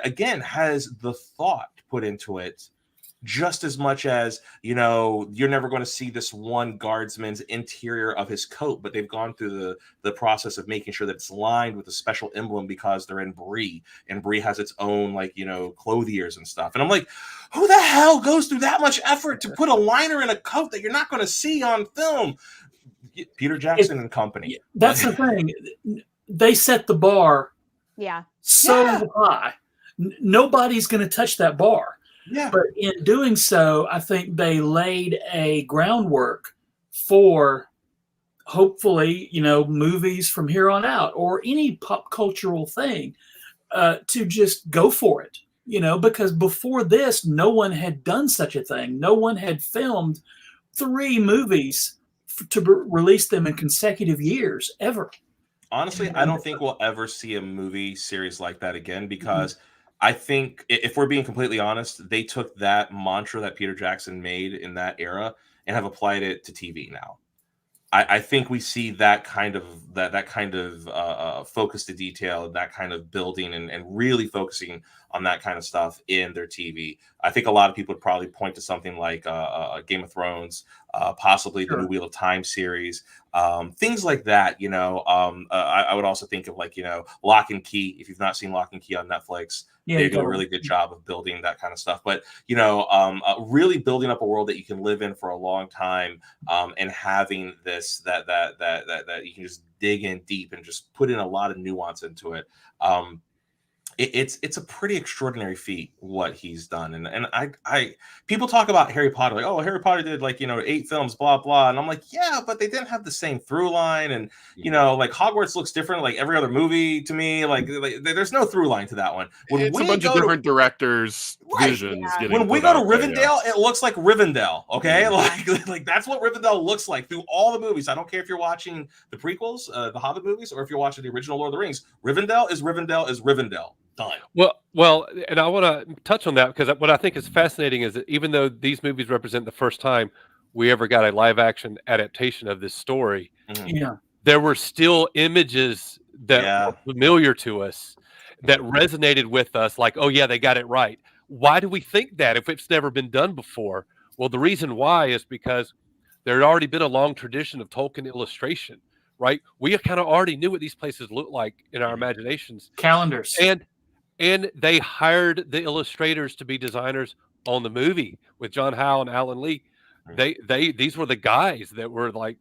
again has the thought put into it. Just as much as, you know, you're never going to see this one guardsman's interior of his coat, but they've gone through the process of making sure that it's lined with a special emblem because they're in Bree, and Bree has its own, like, you know, clothiers and stuff. And I'm like, who the hell goes through that much effort to put a liner in a coat that you're not going to see on film? Peter Jackson and company. That's the thing. They set the bar so high. Nobody's going to touch that bar. Yeah. But in doing so, I think they laid a groundwork for hopefully, you know, movies from here on out or any pop cultural thing to just go for it, you know, because before this, no one had done such a thing. No one had filmed 3 movies to release them in consecutive years ever. Honestly, I don't think we'll ever see a movie series like that again because I think if we're being completely honest, they took that mantra that Peter Jackson made in that era and have applied it to TV now. I think we see that kind of focus to detail, that kind of building and really focusing on that kind of stuff in their TV. I think a lot of people would probably point to something like Game of Thrones, possibly the New Wheel of Time series, things like that. You know, I would also think of, like, you know, Lock and Key. If you've not seen Lock and Key on Netflix, they do a really good job of building that kind of stuff. But, you know, really building up a world that you can live in for a long time, and having this that you can just dig in deep and just put in a lot of nuance into it. It's a pretty extraordinary feat what he's done. And I people talk about Harry Potter, like, oh, Harry Potter did, like, you know, 8 films, blah blah, and I'm like, yeah, but they didn't have the same through line. And, you know, like, Hogwarts looks different like every other movie to me. Like there's no through line to that one. When it's a bunch of different directors' visions. When we go to Rivendell, it looks like Rivendell. Okay, like that's what Rivendell looks like through all the movies. I don't care if you're watching the prequels, the Hobbit movies, or if you're watching the original Lord of the Rings. Rivendell is Rivendell. Done. Well, and I want to touch on that, because what I think is fascinating is that even though these movies represent the first time we ever got a live action adaptation of this story, there were still images that were familiar to us, that resonated with us, like, oh yeah, they got it right. Why do we think that if it's never been done before? Well, the reason why is because there had already been a long tradition of Tolkien illustration, right? We kind of already knew what these places looked like in our imaginations. Calendars. And they hired the illustrators to be designers on the movie with John Howe and Alan Lee. These were the guys that were like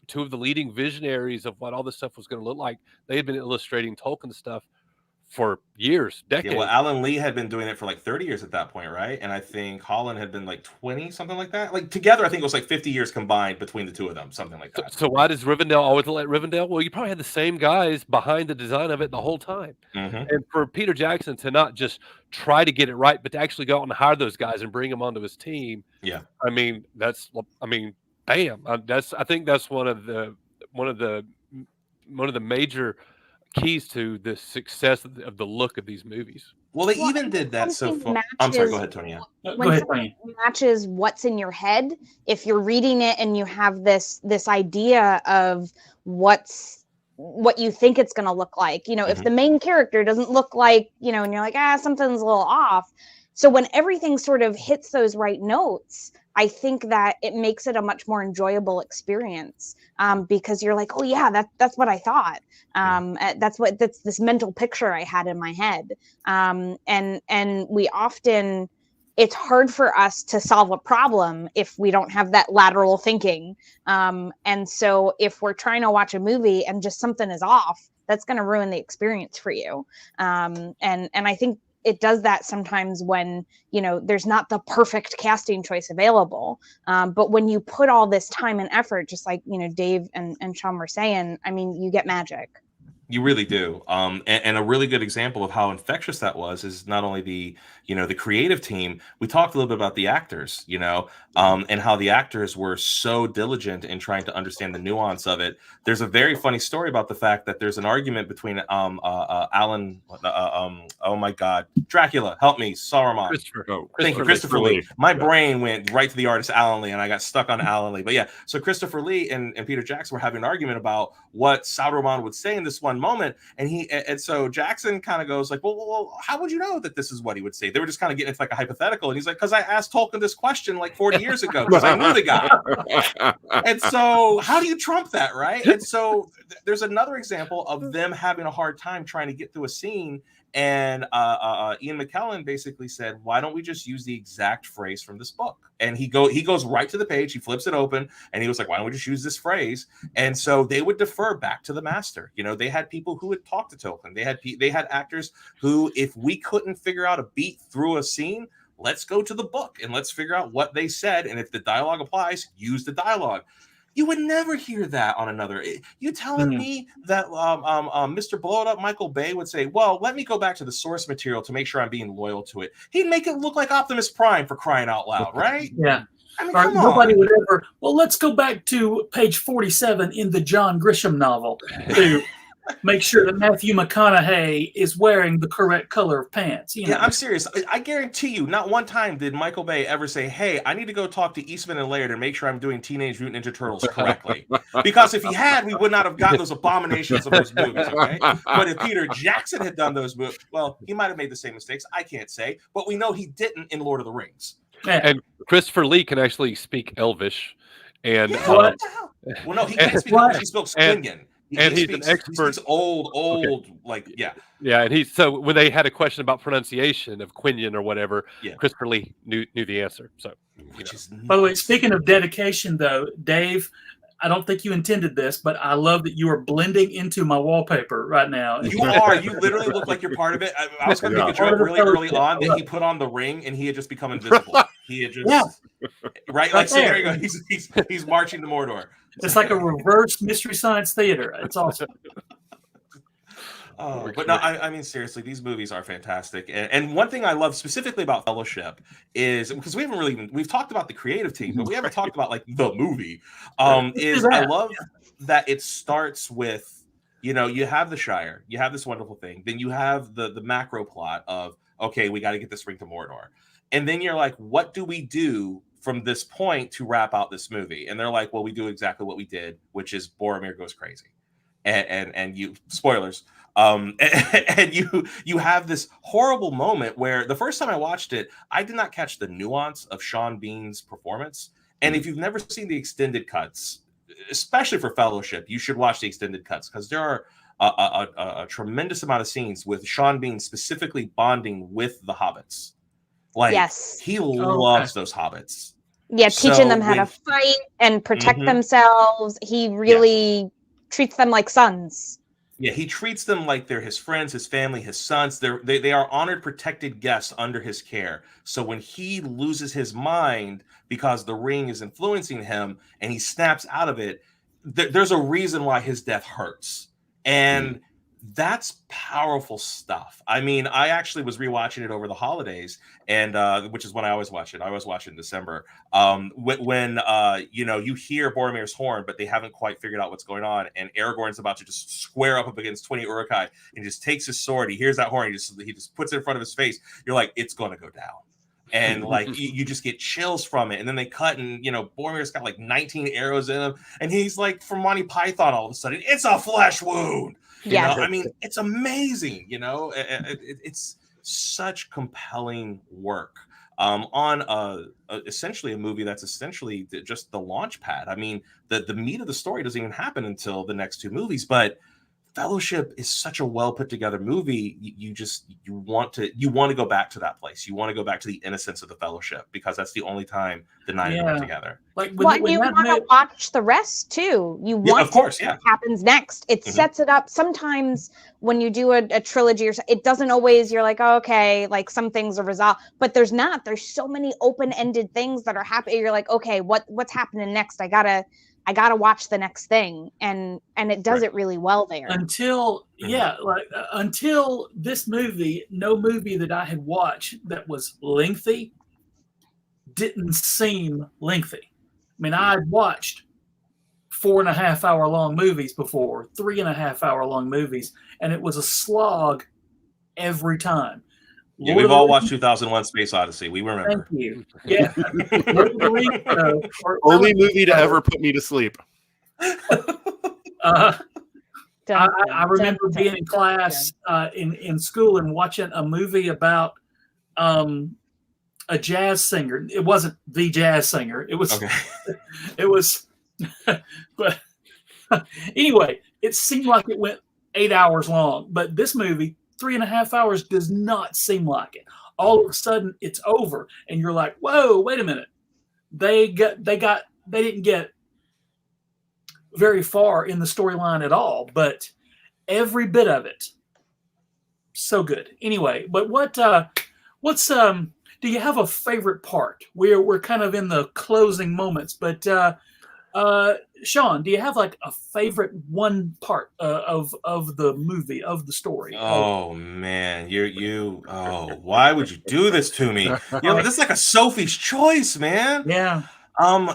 two of the leading visionaries of what all this stuff was going to look like. They had been illustrating Tolkien stuff for years, decades. Yeah, well, Alan Lee had been doing it for like 30 years at that point, right? And I think Holland had been like 20, something like that. Like together, I think it was like 50 years combined between the two of them, something like that. So why does Rivendell always let Rivendell? Well, you probably had the same guys behind the design of it the whole time. And for Peter Jackson to not just try to get it right, but to actually go out and hire those guys and bring them onto his team. Yeah, I mean, bam. I think that's one of the major keys to the success of the look of these movies. Well, they even did that so far. I'm sorry, go ahead, ToniAnn. Go ahead, ToniAnn. Matches what's in your head. If you're reading it and you have this idea of what you think it's going to look like, you know, if the main character doesn't look like, you know, and you're like, something's a little off. So when everything sort of hits those right notes, I think that it makes it a much more enjoyable experience, because you're like, oh yeah, that's what I thought. That's this mental picture I had in my head. And we often, it's hard for us to solve a problem if we don't have that lateral thinking. And so if we're trying to watch a movie and just something is off, that's going to ruin the experience for you. And I think it does that sometimes when, you know, there's not the perfect casting choice available. But when you put all this time and effort, just like, you know, Dave and Shaun were saying, I mean, you get magic. You really do. And a really good example of how infectious that was is not only the creative team. We talked a little bit about the actors, you know, and how the actors were so diligent in trying to understand the nuance of it. There's a very funny story about the fact that there's an argument between Alan, oh my God, Dracula, help me, Saruman. Thank you, Christopher Lee. My brain went right to the artist Alan Lee, and I got stuck on Alan Lee. But yeah, so Christopher Lee and Peter Jackson were having an argument about what Saruman would say in this one moment, and so Jackson kind of goes like, well, how would you know that this is what he would say? They were just kind of getting into like a hypothetical, and he's like, because I asked Tolkien this question like 40 years ago because I knew the guy. And so how do you trump that, right? And so there's another example of them having a hard time trying to get through a scene, and Ian McKellen basically said, why don't we just use the exact phrase from this book? And he goes right to the page, he flips it open, and he was like, why don't we just use this phrase? And so they would defer back to the master. You know, they had people who would talk to Tolkien. They had actors who, if we couldn't figure out a beat through a scene, let's go to the book and let's figure out what they said. And if the dialogue applies, use the dialogue. You would never hear that on another. You telling me that Mr. Blow It Up Michael Bay would say, well, let me go back to the source material to make sure I'm being loyal to it. He'd make it look like Optimus Prime, for crying out loud, right? Yeah. I mean, come on. Nobody would ever, well, let's go back to page 47 in the John Grisham novel to make sure that Matthew McConaughey is wearing the correct color of pants. You know? Yeah, I'm serious. I guarantee you, not one time did Michael Bay ever say, "Hey, I need to go talk to Eastman and Laird and make sure I'm doing Teenage Mutant Ninja Turtles correctly." Because if he had, we would not have gotten those abominations of those movies, okay? But if Peter Jackson had done those movies, well, he might have made the same mistakes. I can't say, but we know he didn't in Lord of the Rings. Yeah. And Christopher Lee can actually speak Elvish. And Yeah, what the hell? Well, no, he can't speak English. He speaks Quenya. And he's an expert. He speaks old, like, yeah. Yeah, and so when they had a question about pronunciation of Quenya or whatever, Christopher Lee knew the answer. So, by the way, speaking of dedication, though, Dave, I don't think you intended this, but I love that you are blending into my wallpaper right now. You are. You literally look like you're part of it. I was going to make a joke really early on that he put on the ring and he had just become invisible. He had just right. Like, so there you go. He's marching to Mordor. It's like a reverse Mystery Science Theater. It's awesome. Oh, but no, I mean, seriously, these movies are fantastic. And one thing I love specifically about Fellowship is, because we haven't really, we've talked about the creative team, but we haven't talked about like the movie, is I love that it starts with, you know, you have the Shire, you have this wonderful thing, then you have the macro plot of, okay, we got to get this ring to Mordor. And then you're like, what do we do from this point to wrap out this movie? And they're like, well, we do exactly what we did, which is Boromir goes crazy. And you, spoilers, and you have this horrible moment where the first time I watched it, I did not catch the nuance of Sean Bean's performance. And if you've never seen the extended cuts, especially for Fellowship, you should watch the extended cuts, because there are a tremendous amount of scenes with Sean Bean specifically bonding with the hobbits. Like, he loves those hobbits. Yeah, teaching them how to fight and protect themselves. He really treats them like sons. Yeah, he treats them like they're his friends, his family, his sons. They are honored, protected guests under his care. So when he loses his mind because the ring is influencing him and he snaps out of it, there's a reason why his death hurts. And that's powerful stuff. I mean, I actually was rewatching it over the holidays, and which is when I always watch it. I always watch it in December. When you know, you hear Boromir's horn, but they haven't quite figured out what's going on, and Aragorn's about to just square up against 20 Uruk-hai, and just takes his sword. He hears that horn, he just puts it in front of his face. You're like, it's going to go down. And like you just get chills from it. And then they cut, and you know, Boromir's got like 19 arrows in him, and he's like from Monty Python all of a sudden. It's a flesh wound. You know? I mean, it's amazing. You know, it's such compelling work on essentially a movie that's essentially just the launch pad. I mean, the meat of the story doesn't even happen until the next two movies, but Fellowship is such a well put together movie. You want to go back to that place. You want to go back to the innocence of the Fellowship, because that's the only time the nine of them are together. Like when you want to watch the rest too. You want of course, what happens next. It sets it up. Sometimes when you do a trilogy, or it doesn't always. You're like, oh, okay, like some things are resolved, but there's not. There's so many open ended things that are happening. You're like, okay, what's happening next? I gotta watch the next thing, and it does it really well there. Until until this movie, no movie that I had watched that was lengthy didn't seem lengthy. I mean, I had watched 4.5 hour long movies before, 3.5 hour long movies, and it was a slog every time. Yeah, we've all watched 2001: Space Odyssey. We remember. Thank you. Yeah. Only movie to ever put me to sleep. I remember being in class in school and watching a movie about a jazz singer. It wasn't the jazz singer. It was. It was. But anyway, it seemed like it went 8 hours long. But this movie, 3.5 hours, does not seem like it. All of a sudden, it's over, and you're like, "Whoa, wait a minute!" They didn't get very far in the storyline at all, but every bit of it, so good. Anyway, but what's do you have a favorite part? We're kind of in the closing moments, but Shaun, do you have like a favorite one part of the movie, of the story? Oh man, why would you do this to me? You know, this is like a Sophie's Choice, man. Yeah.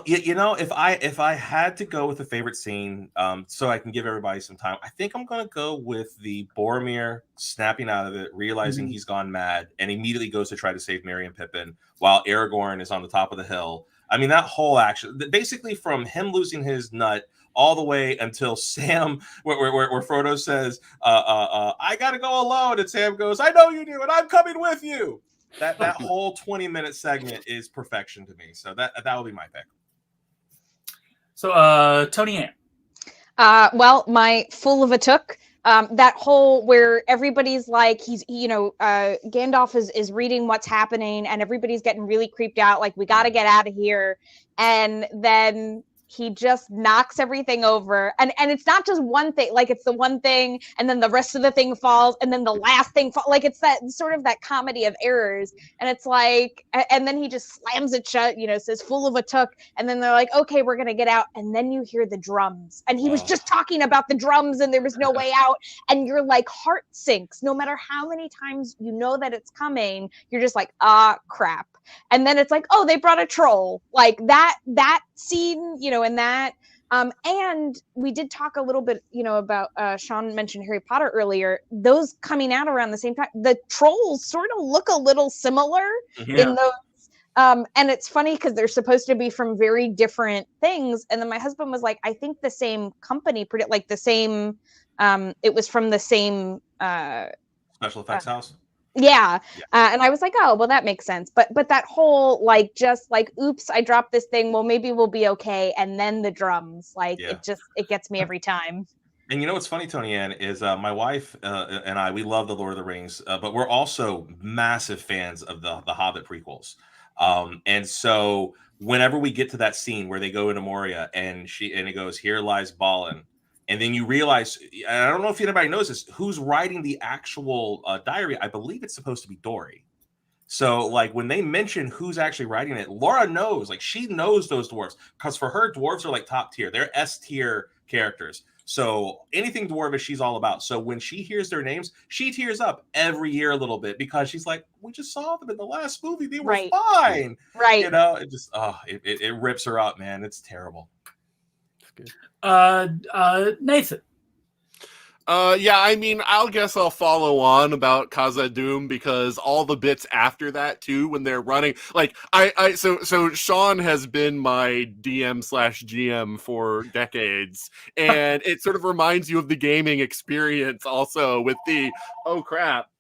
You know, if I had to go with a favorite scene, so I can give everybody some time, I think I'm gonna go with the Boromir snapping out of it, realizing he's gone mad, and immediately goes to try to save Merry and Pippin while Aragorn is on the top of the hill. I mean, that whole action, basically from him losing his nut all the way until Sam, where Frodo says, "I gotta go alone," and Sam goes, "I know you do, and I'm coming with you." That whole 20-minute segment is perfection to me. So that will be my pick. So, ToniAnn. Well, my Fool of a Took. That whole where everybody's like, Gandalf is reading what's happening, and everybody's getting really creeped out. Like, we got to get out of here, and then he just knocks everything over, and it's not just one thing. Like, it's the one thing, and then the rest of the thing falls, and then the last thing falls. Like, it's that sort of that comedy of errors, and it's like, and then he just slams it shut. Says "Fool of a Took," and then they're like, "Okay, we're gonna get out," and then you hear the drums, and he was just talking about the drums, and there was no way out, and your like heart sinks. No matter how many times you know that it's coming, you're just like, crap. And then it's like, oh, they brought a troll. Like that scene, and that. And we did talk a little bit, about Shaun mentioned Harry Potter earlier. Those coming out around the same time. The trolls sort of look a little similar in those. And it's funny because they're supposed to be from very different things. And then my husband was like, I think the same company, like the same. It was from the same special effects house. Yeah. And I was like, oh, well, that makes sense. But that whole, just oops, I dropped this thing. Well, maybe we'll be okay. And then the drums, it gets me every time. And you know what's funny, ToniAnn, is my wife and I, we love the Lord of the Rings, but we're also massive fans of the Hobbit prequels. And so whenever we get to that scene where they go into Moria and it goes, "Here lies Balin," and then you realize, I don't know if anybody knows this, who's writing the actual diary. I believe it's supposed to be Dory. So, when they mention who's actually writing it, Laura knows. She knows those dwarves. Because for her, dwarves are top tier. They're S tier characters. So, anything dwarvish, she's all about. So, when she hears their names, she tears up every year a little bit. Because she's like, we just saw them in the last movie. They were fine. Right. It just, it rips her up, man. It's terrible. Good. Nathan. Yeah, I mean, I'll follow on about Khazad-dûm because all the bits after that too, when they're running, so Shaun has been my DM/GM for decades, and it sort of reminds you of the gaming experience also with the oh crap.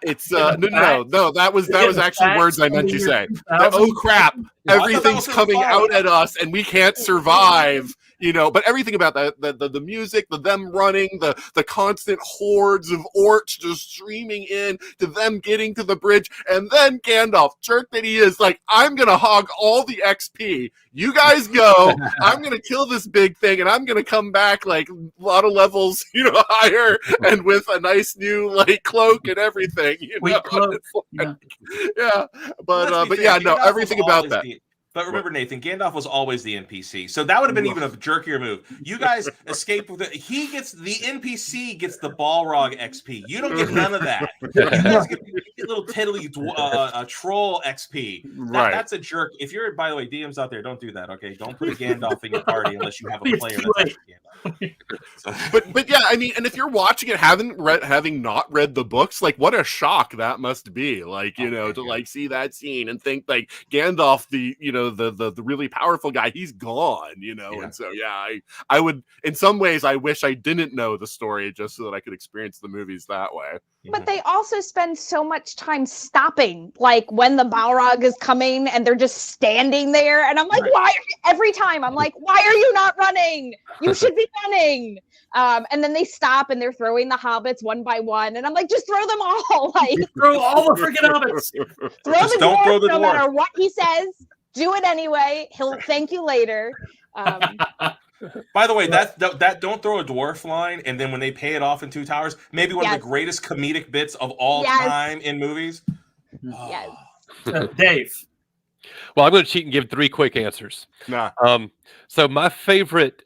It's no. That was actually words I meant to say. Oh crap! Everything's coming out at us, and we can't survive. But everything about that, the music, them running, the constant hordes of orcs just streaming in to them getting to the bridge, and then Gandalf, jerk that he is, like, I'm gonna hog all the XP. You guys go. I'm gonna kill this big thing, and I'm gonna come back a lot of levels, higher, and with a nice new cloak and everything. Yeah. But yeah, no, everything about that. But remember, Nathan, Gandalf was always the NPC, so that would have been even a jerkier move. You guys escape with it. The NPC gets the Balrog XP. You don't get none of that. You guys get little tiddly troll XP. That's a jerk. If you're, by the way, DMs out there, don't do that. Okay, don't put a Gandalf in your party unless you have a player that's Gandalf. But yeah, I mean, and if you're watching it having not read the books, what a shock that must be. To see that scene and think Gandalf, the really powerful guy, he's gone, and so I would, in some ways, I wish I didn't know the story just so that I could experience the movies that way. But they also spend so much time stopping, when the Balrog is coming and they're just standing there, and I'm like, why? Every time I'm like, why are you not running? You should be running. And then they stop and they're throwing the hobbits one by one, and I'm like, just throw them all. Throw all the freaking hobbits. Don't throw the dwarf, no matter what he says. Do it anyway. He'll thank you later. By the way, that don't throw a dwarf line, and then when they pay it off in Two Towers, maybe one of the greatest comedic bits of all time in movies. Yes. Dave. Well, I'm going to cheat and give 3 quick answers. Nah. So my favorite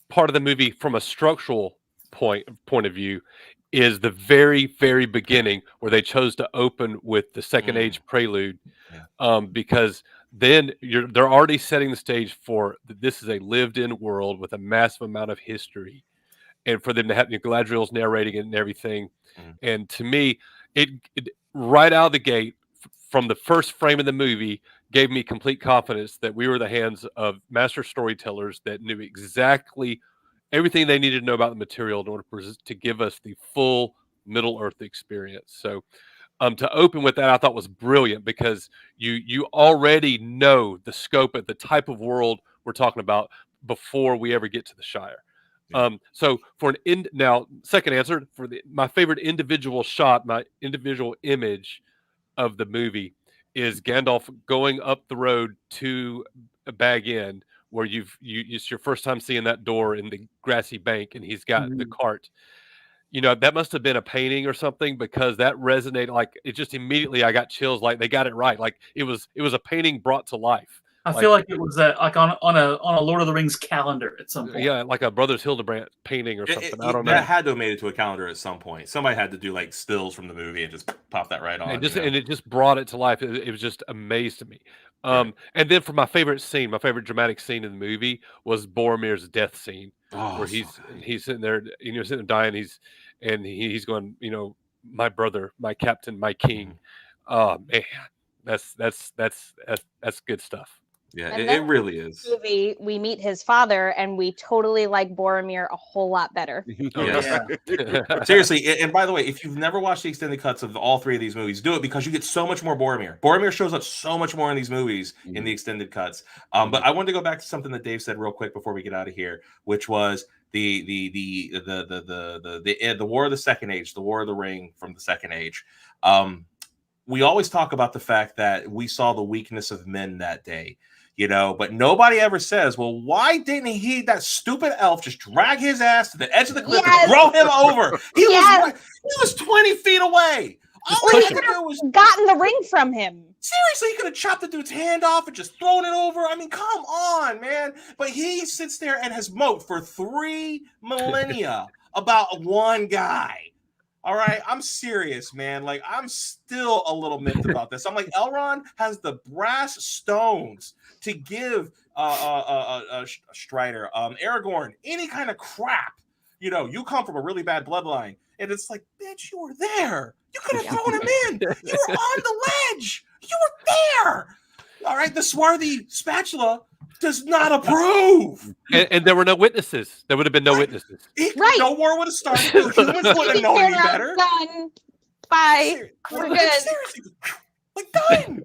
part of the movie from a structural point of view is the very, very beginning where they chose to open with the Second Age prelude, because then they're already setting the stage for this is a lived-in world with a massive amount of history, and for them to have Galadriel's narrating it and everything. And to me, it right out of the gate, from the first frame of the movie, gave me complete confidence that we were in the hands of master storytellers that knew exactly everything they needed to know about the material in order to give us the full Middle Earth experience. So to open with that, I thought was brilliant, because you already know the scope of the type of world we're talking about before we ever get to the Shire. So for now, second answer for my favorite individual shot, my individual image of the movie is Gandalf going up the road to a Bag End, where it's your first time seeing that door in the grassy bank, and he's got the cart. That must have been a painting or something, because that resonated. Like, it just immediately, I got chills. Like, they got it right. Like, it was a painting brought to life. I feel like it was like on a Lord of the Rings calendar at some point. Yeah, like a Brothers Hildebrandt painting or something. I don't know. That had to have made it to a calendar at some point. Somebody had to do like stills from the movie and just pop that right on. And it just brought it to life. It was just amazed to me. And then for my favorite dramatic scene in the movie was Boromir's death scene, where he's sitting there, sitting there dying. He's going, my brother, my captain, my king. Oh man, that's good stuff. Yeah, it really is. Movie, we meet his father, and we totally like Boromir a whole lot better. Seriously, and by the way, if you've never watched the extended cuts of all three of these movies, do it, because you get so much more Boromir. Boromir shows up so much more in these movies in the extended cuts. But I wanted to go back to something that Dave said real quick before we get out of here, which was the War of the Second Age, the War of the Ring from the Second Age. We always talk about the fact that we saw the weakness of men that day. But nobody ever says, well, why didn't that stupid elf just drag his ass to the edge of the cliff and throw him over? He was 20 feet away. All he had to do was gotten the ring from him. Seriously, he could have chopped the dude's hand off and just thrown it over. I mean, come on, man. But he sits there and has moped for 3 millennia about one guy. All right, I'm serious, man. Like, I'm still a little miffed about this. I'm like, Elrond has the brass stones to give Strider, Aragorn, any kind of crap. You come from a really bad bloodline, and it's like, bitch, you were there. You could have thrown him in. You were on the ledge. You were there. All right, the swarthy spatula does not approve. And there were no witnesses. There would have been no witnesses. No war would have started. The humans wouldn't have known any better. Done. Bye. We're good. Seriously, like, done.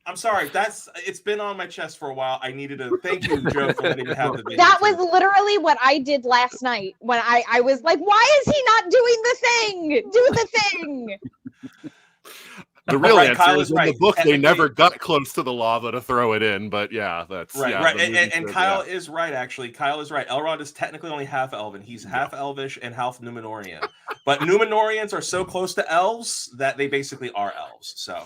I'm sorry. It's been on my chest for a while. I needed to thank you, Joe, for letting me have the video. That was literally what I did last night when I was like, why is he not doing the thing? Do the thing. The real answer is in the book, they never got close to the lava to throw it in, but yeah, that's right. Yeah, right. And Kyle is right, actually. Kyle is right. Elrond is technically only half elven. He's half elvish and half Numenorian. But Numenorians are so close to elves that they basically are elves. So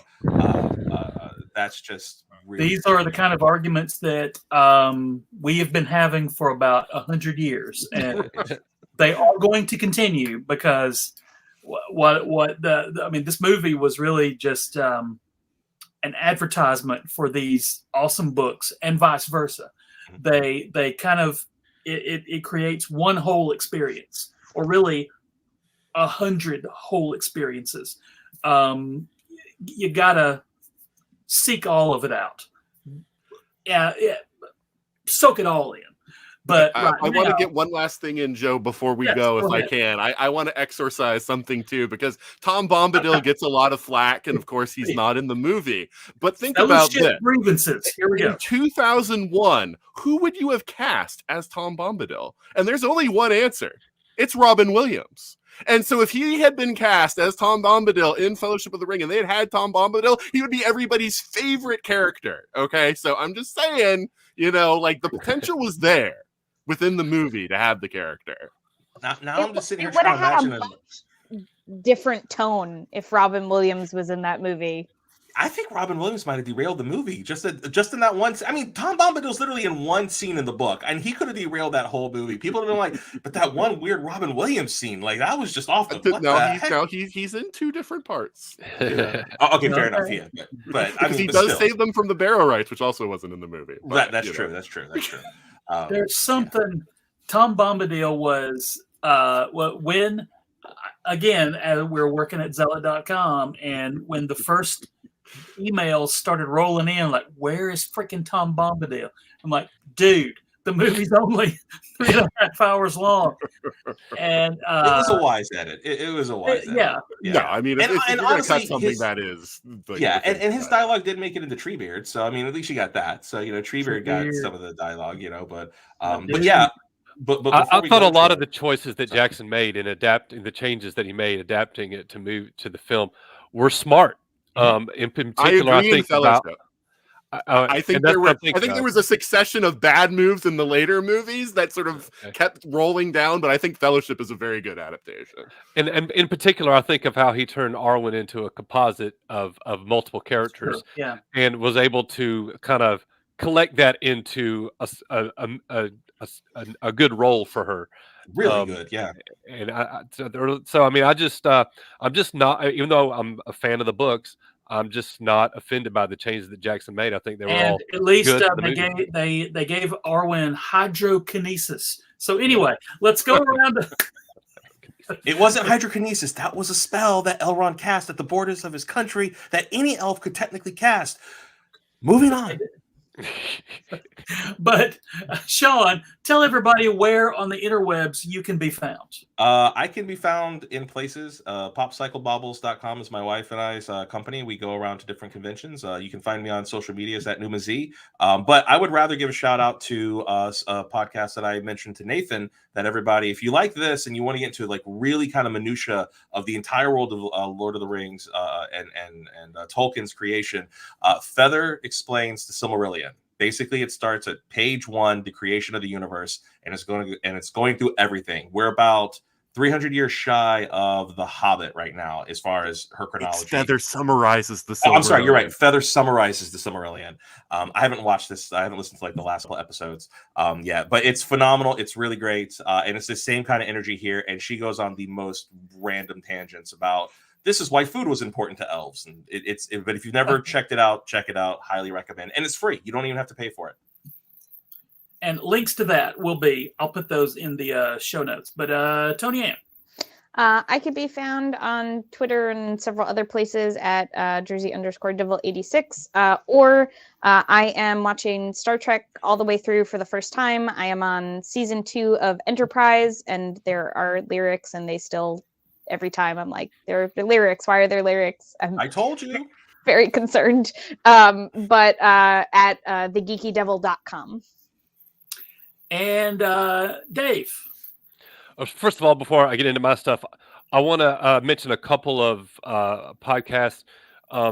that's just really these are the kind of arguments that we have been having for about 100 years, and they are going to continue, because this movie was really just an advertisement for these awesome books, and vice versa. They kind of it creates one whole experience, or really 100 whole experiences. You gotta seek all of it out. Soak it all in. But I want to get one last thing in, Joe, before we go, if I can. I want to exorcise something too, because Tom Bombadil gets a lot of flack, and of course he's not in the movie. But think about this. Grievances. Here we go. In 2001, who would you have cast as Tom Bombadil? And there's only one answer. It's Robin Williams. And so if he had been cast as Tom Bombadil in Fellowship of the Ring, and they had Tom Bombadil, he would be everybody's favorite character. Okay, so I'm just saying, the potential was there within the movie to have the character. Now I'm just sitting here trying to imagine different tone if Robin Williams was in that movie. I think Robin Williams might have derailed the movie just in that one. I mean, Tom Bombadil's literally in one scene in the book, and he could have derailed that whole movie. People have been like, but that one weird Robin Williams scene, like that was just off the. He's in two different parts. Yeah. Okay, fair enough. Yeah, but I mean, he but does still. save them from the barrow rights, which also wasn't in the movie. But, That's true. That's true. There's something. Tom Bombadil was when again we're working at zealot.com, and when the first emails started rolling in, like, where is freaking Tom Bombadil? I'm like, dude, the movie's only 3.5 hours long. And it was a wise edit. It was a wise edit. Yeah. Yeah, I mean, if you're going to cut something, that is. And his dialogue did make it into Treebeard, so I mean, at least you got that. So Treebeard got some of the dialogue, but yeah. But I thought a lot of the choices that Jackson made in adapting the changes that he made, adapting it to move to the film, were smart. In particular, I think there was a succession of bad moves in the later movies that sort of kept rolling down, but I think Fellowship is a very good adaptation. And in particular, I think of how he turned Arwen into a composite of multiple characters, and was able to kind of collect that into a good role for her. Really good, yeah. And so I mean, I'm just not, even though I'm a fan of the books, I'm just not offended by the changes that Jackson made. I think they were all at least good they gave Arwen hydrokinesis. So anyway, let's go around. It wasn't hydrokinesis. That was a spell that Elrond cast at the borders of his country that any elf could technically cast. Moving on. But Shaun, tell everybody where on the interwebs you can be found. I can be found in places. Popcyclebobbles.com is my wife and I's company. We go around to different conventions. You can find me on social medias at NumaZ. But I would rather give a shout out to a podcast that I mentioned to Nathan, that everybody, if you like this and you want to get into like really kind of minutia of the entire world of Lord of the Rings and Tolkien's creation, Feather explains the Silmarillion. Basically, it starts at page 1, the creation of the universe, and it's going through everything. We're about 300 years shy of The Hobbit right now, as far as her chronology. Feather summarizes the Silmarillion. Oh, I'm sorry, you're right. Feather summarizes the Silmarillion. I haven't watched this. I haven't listened to like the last couple episodes. But it's phenomenal. It's really great, and it's the same kind of energy here. And she goes on the most random tangents about. This is why food was important to elves, and but if you've never checked it out, check it out. Highly recommend, and it's free. You don't even have to pay for it. And links to that I'll put those in the show notes. But ToniAnn, I could be found on Twitter and several other places at Jersey_Devil86, or I am watching Star Trek all the way through for the first time. I am on season 2 of Enterprise, and there are lyrics, and they still. Every time I'm like, they're lyrics. Why are there lyrics? I told you. Very concerned. But at thegeekydevil.com. And Dave. First of all, before I get into my stuff, I want to mention a couple of podcasts.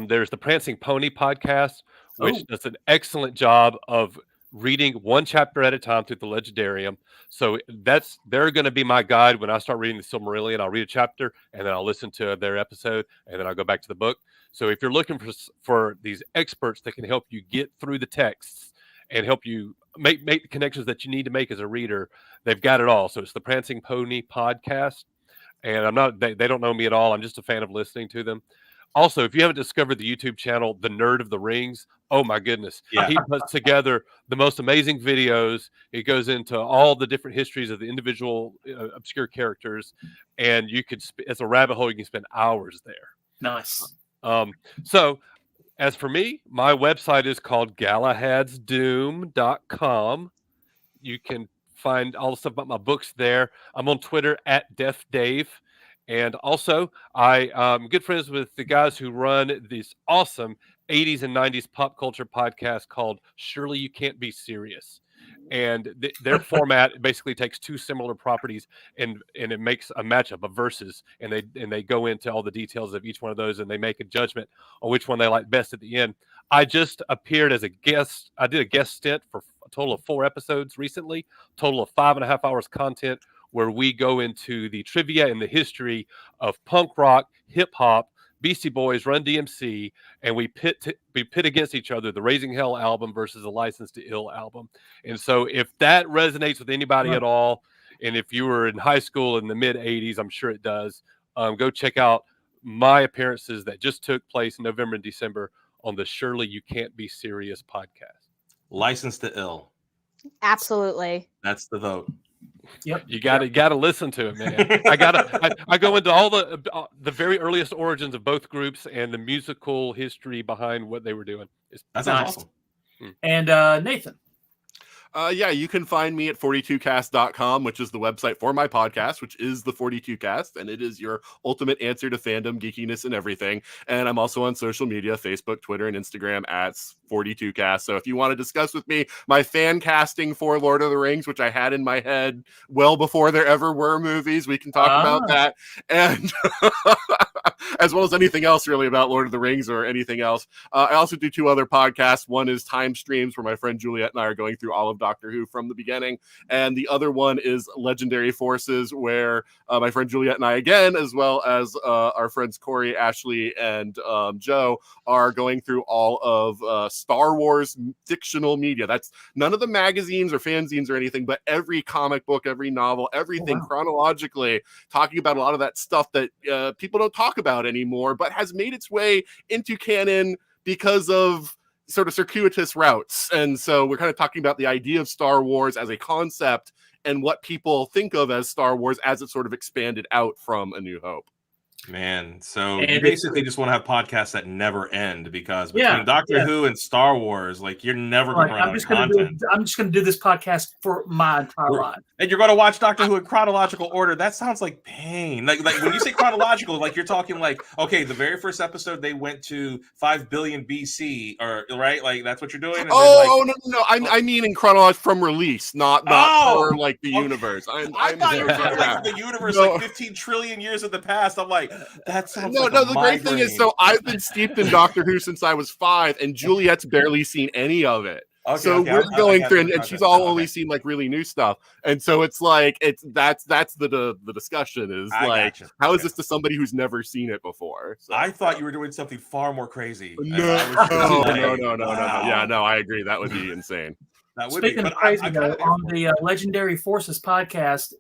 There's the Prancing Pony podcast, which does an excellent job of reading one chapter at a time through the Legendarium. So they're going to be my guide when I start reading the Silmarillion. I'll read a chapter and then I'll listen to their episode and then I'll go back to the book. So if you're looking for these experts that can help you get through the texts and help you make the connections that you need to make as a reader, they've got it all. So it's the Prancing Pony podcast, and they don't know me at all. I'm just a fan of listening to them. Also, if you haven't discovered the YouTube channel, The Nerd of the Rings, oh my goodness. Yeah. He puts together the most amazing videos. It goes into all the different histories of the individual obscure characters, and it's a rabbit hole. You can spend hours there. Nice. So as for me, my website is called galahadsdoom.com. You can find all the stuff about my books there. I'm on Twitter at DeafDave. And also, I'm good friends with the guys who run this awesome 80s and 90s pop culture podcast called Surely You Can't Be Serious. And their format basically takes two similar properties and it makes a matchup of verses. And they go into all the details of each one of those, and they make a judgment on which one they like best at the end. I just appeared as a guest. I did a guest stint for a total of 4 episodes recently, total of 5.5 hours content, where we go into the trivia and the history of punk rock, hip hop, Beastie Boys, Run DMC, and we pit against each other the Raising Hell album versus the License to Ill album. And so if that resonates with anybody at all, and if you were in high school in the mid 80s, I'm sure it does, go check out my appearances that just took place in November and December on the Surely You Can't Be Serious podcast. License to Ill. Absolutely. That's the vote. Yep. You gotta listen to it, man. I go into all the very earliest origins of both groups and the musical history behind what they were doing. That's nice. awesome. And Nathan. Yeah, you can find me at 42cast.com, which is the website for my podcast, which is the 42cast, and it is your ultimate answer to fandom, geekiness, and everything. And I'm also on social media, Facebook, Twitter, and Instagram at 42cast. So if you want to discuss with me my fan casting for Lord of the Rings, which I had in my head well before there ever were movies, we can talk about that. And as well as anything else really about Lord of the Rings or anything else. I also do 2 other podcasts. One is Time Streams, where my friend Juliet and I are going through all of Doctor Who from the beginning. And the other one is Legendary Forces, where my friend Juliet and I, again, as well as our friends Corey, Ashley, and Joe, are going through all of Star Wars fictional media. That's none of the magazines or fanzines or anything, but every comic book, every novel, everything chronologically, talking about a lot of that stuff that people don't talk about anymore, but has made its way into canon because of sort of circuitous routes. And so we're kind of talking about the idea of Star Wars as a concept and what people think of as Star Wars as it sort of expanded out from A New Hope. Man, so And you basically just want to have podcasts that never end, because between Yeah, Doctor Who and Star Wars, like, you're never going to run out of content. I'm just going to do this podcast for my entire life. And you're going to watch Doctor Who in chronological order. That sounds like pain. Like when you say chronological, like, you're talking like, okay, the very first episode they went to 5 billion BC, or right? Like, that's what you're doing. And No. I mean in chronological from release, not for like the universe. I thought you were talking like the universe, like 15 trillion years in the past. I'm like, that sounds like the great thing is, so I've been steeped in Doctor Who since I was 5, and Juliet's barely seen any of it. We're going through, and she's only seen like really new stuff, and so it's like that's the discussion is like, how is this to somebody who's never seen it before? So, I thought you were doing something far more crazy. No. Yeah, no, I agree. That would be insane. Speaking of crazy, though, on the Legendary Forces podcast,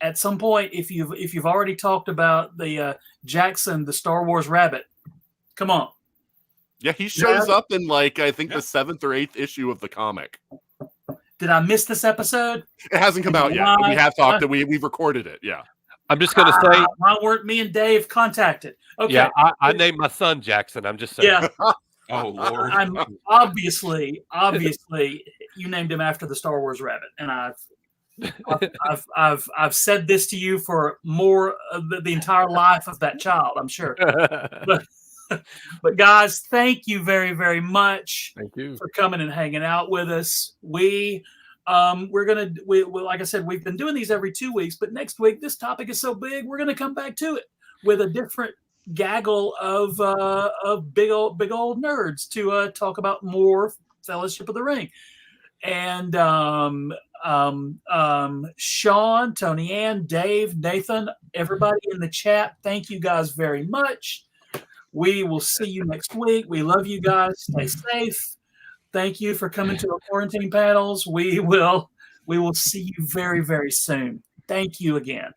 at some point, if you've already talked about the Jackson, the Star Wars rabbit, come on. Yeah, he shows up in like I think the 7th or 8th issue of the comic. Did I miss this episode? It hasn't come out yet. But we have talked. We've recorded it. Yeah. I'm just going to say, why weren't me and Dave contacted? Okay. Yeah, I named my son Jackson. I'm just saying. Yeah. Oh Lord. I'm obviously, you named him after the Star Wars rabbit, and I've said this to you for more of the entire life of that child, I'm sure. But guys, thank you very, very much. Thank you for coming and hanging out with us. We're gonna like I said, we've been doing these every 2 weeks, but next week this topic is so big, we're gonna come back to it with a different gaggle of big old nerds to talk about more Fellowship of the Ring. And Shaun, ToniAnn, Dave, Nathan, everybody in the chat, thank you guys very much. We will see you next week. We love you guys. Stay safe. Thank you for coming to our quarantine panels. We will see you very, very soon. Thank you again.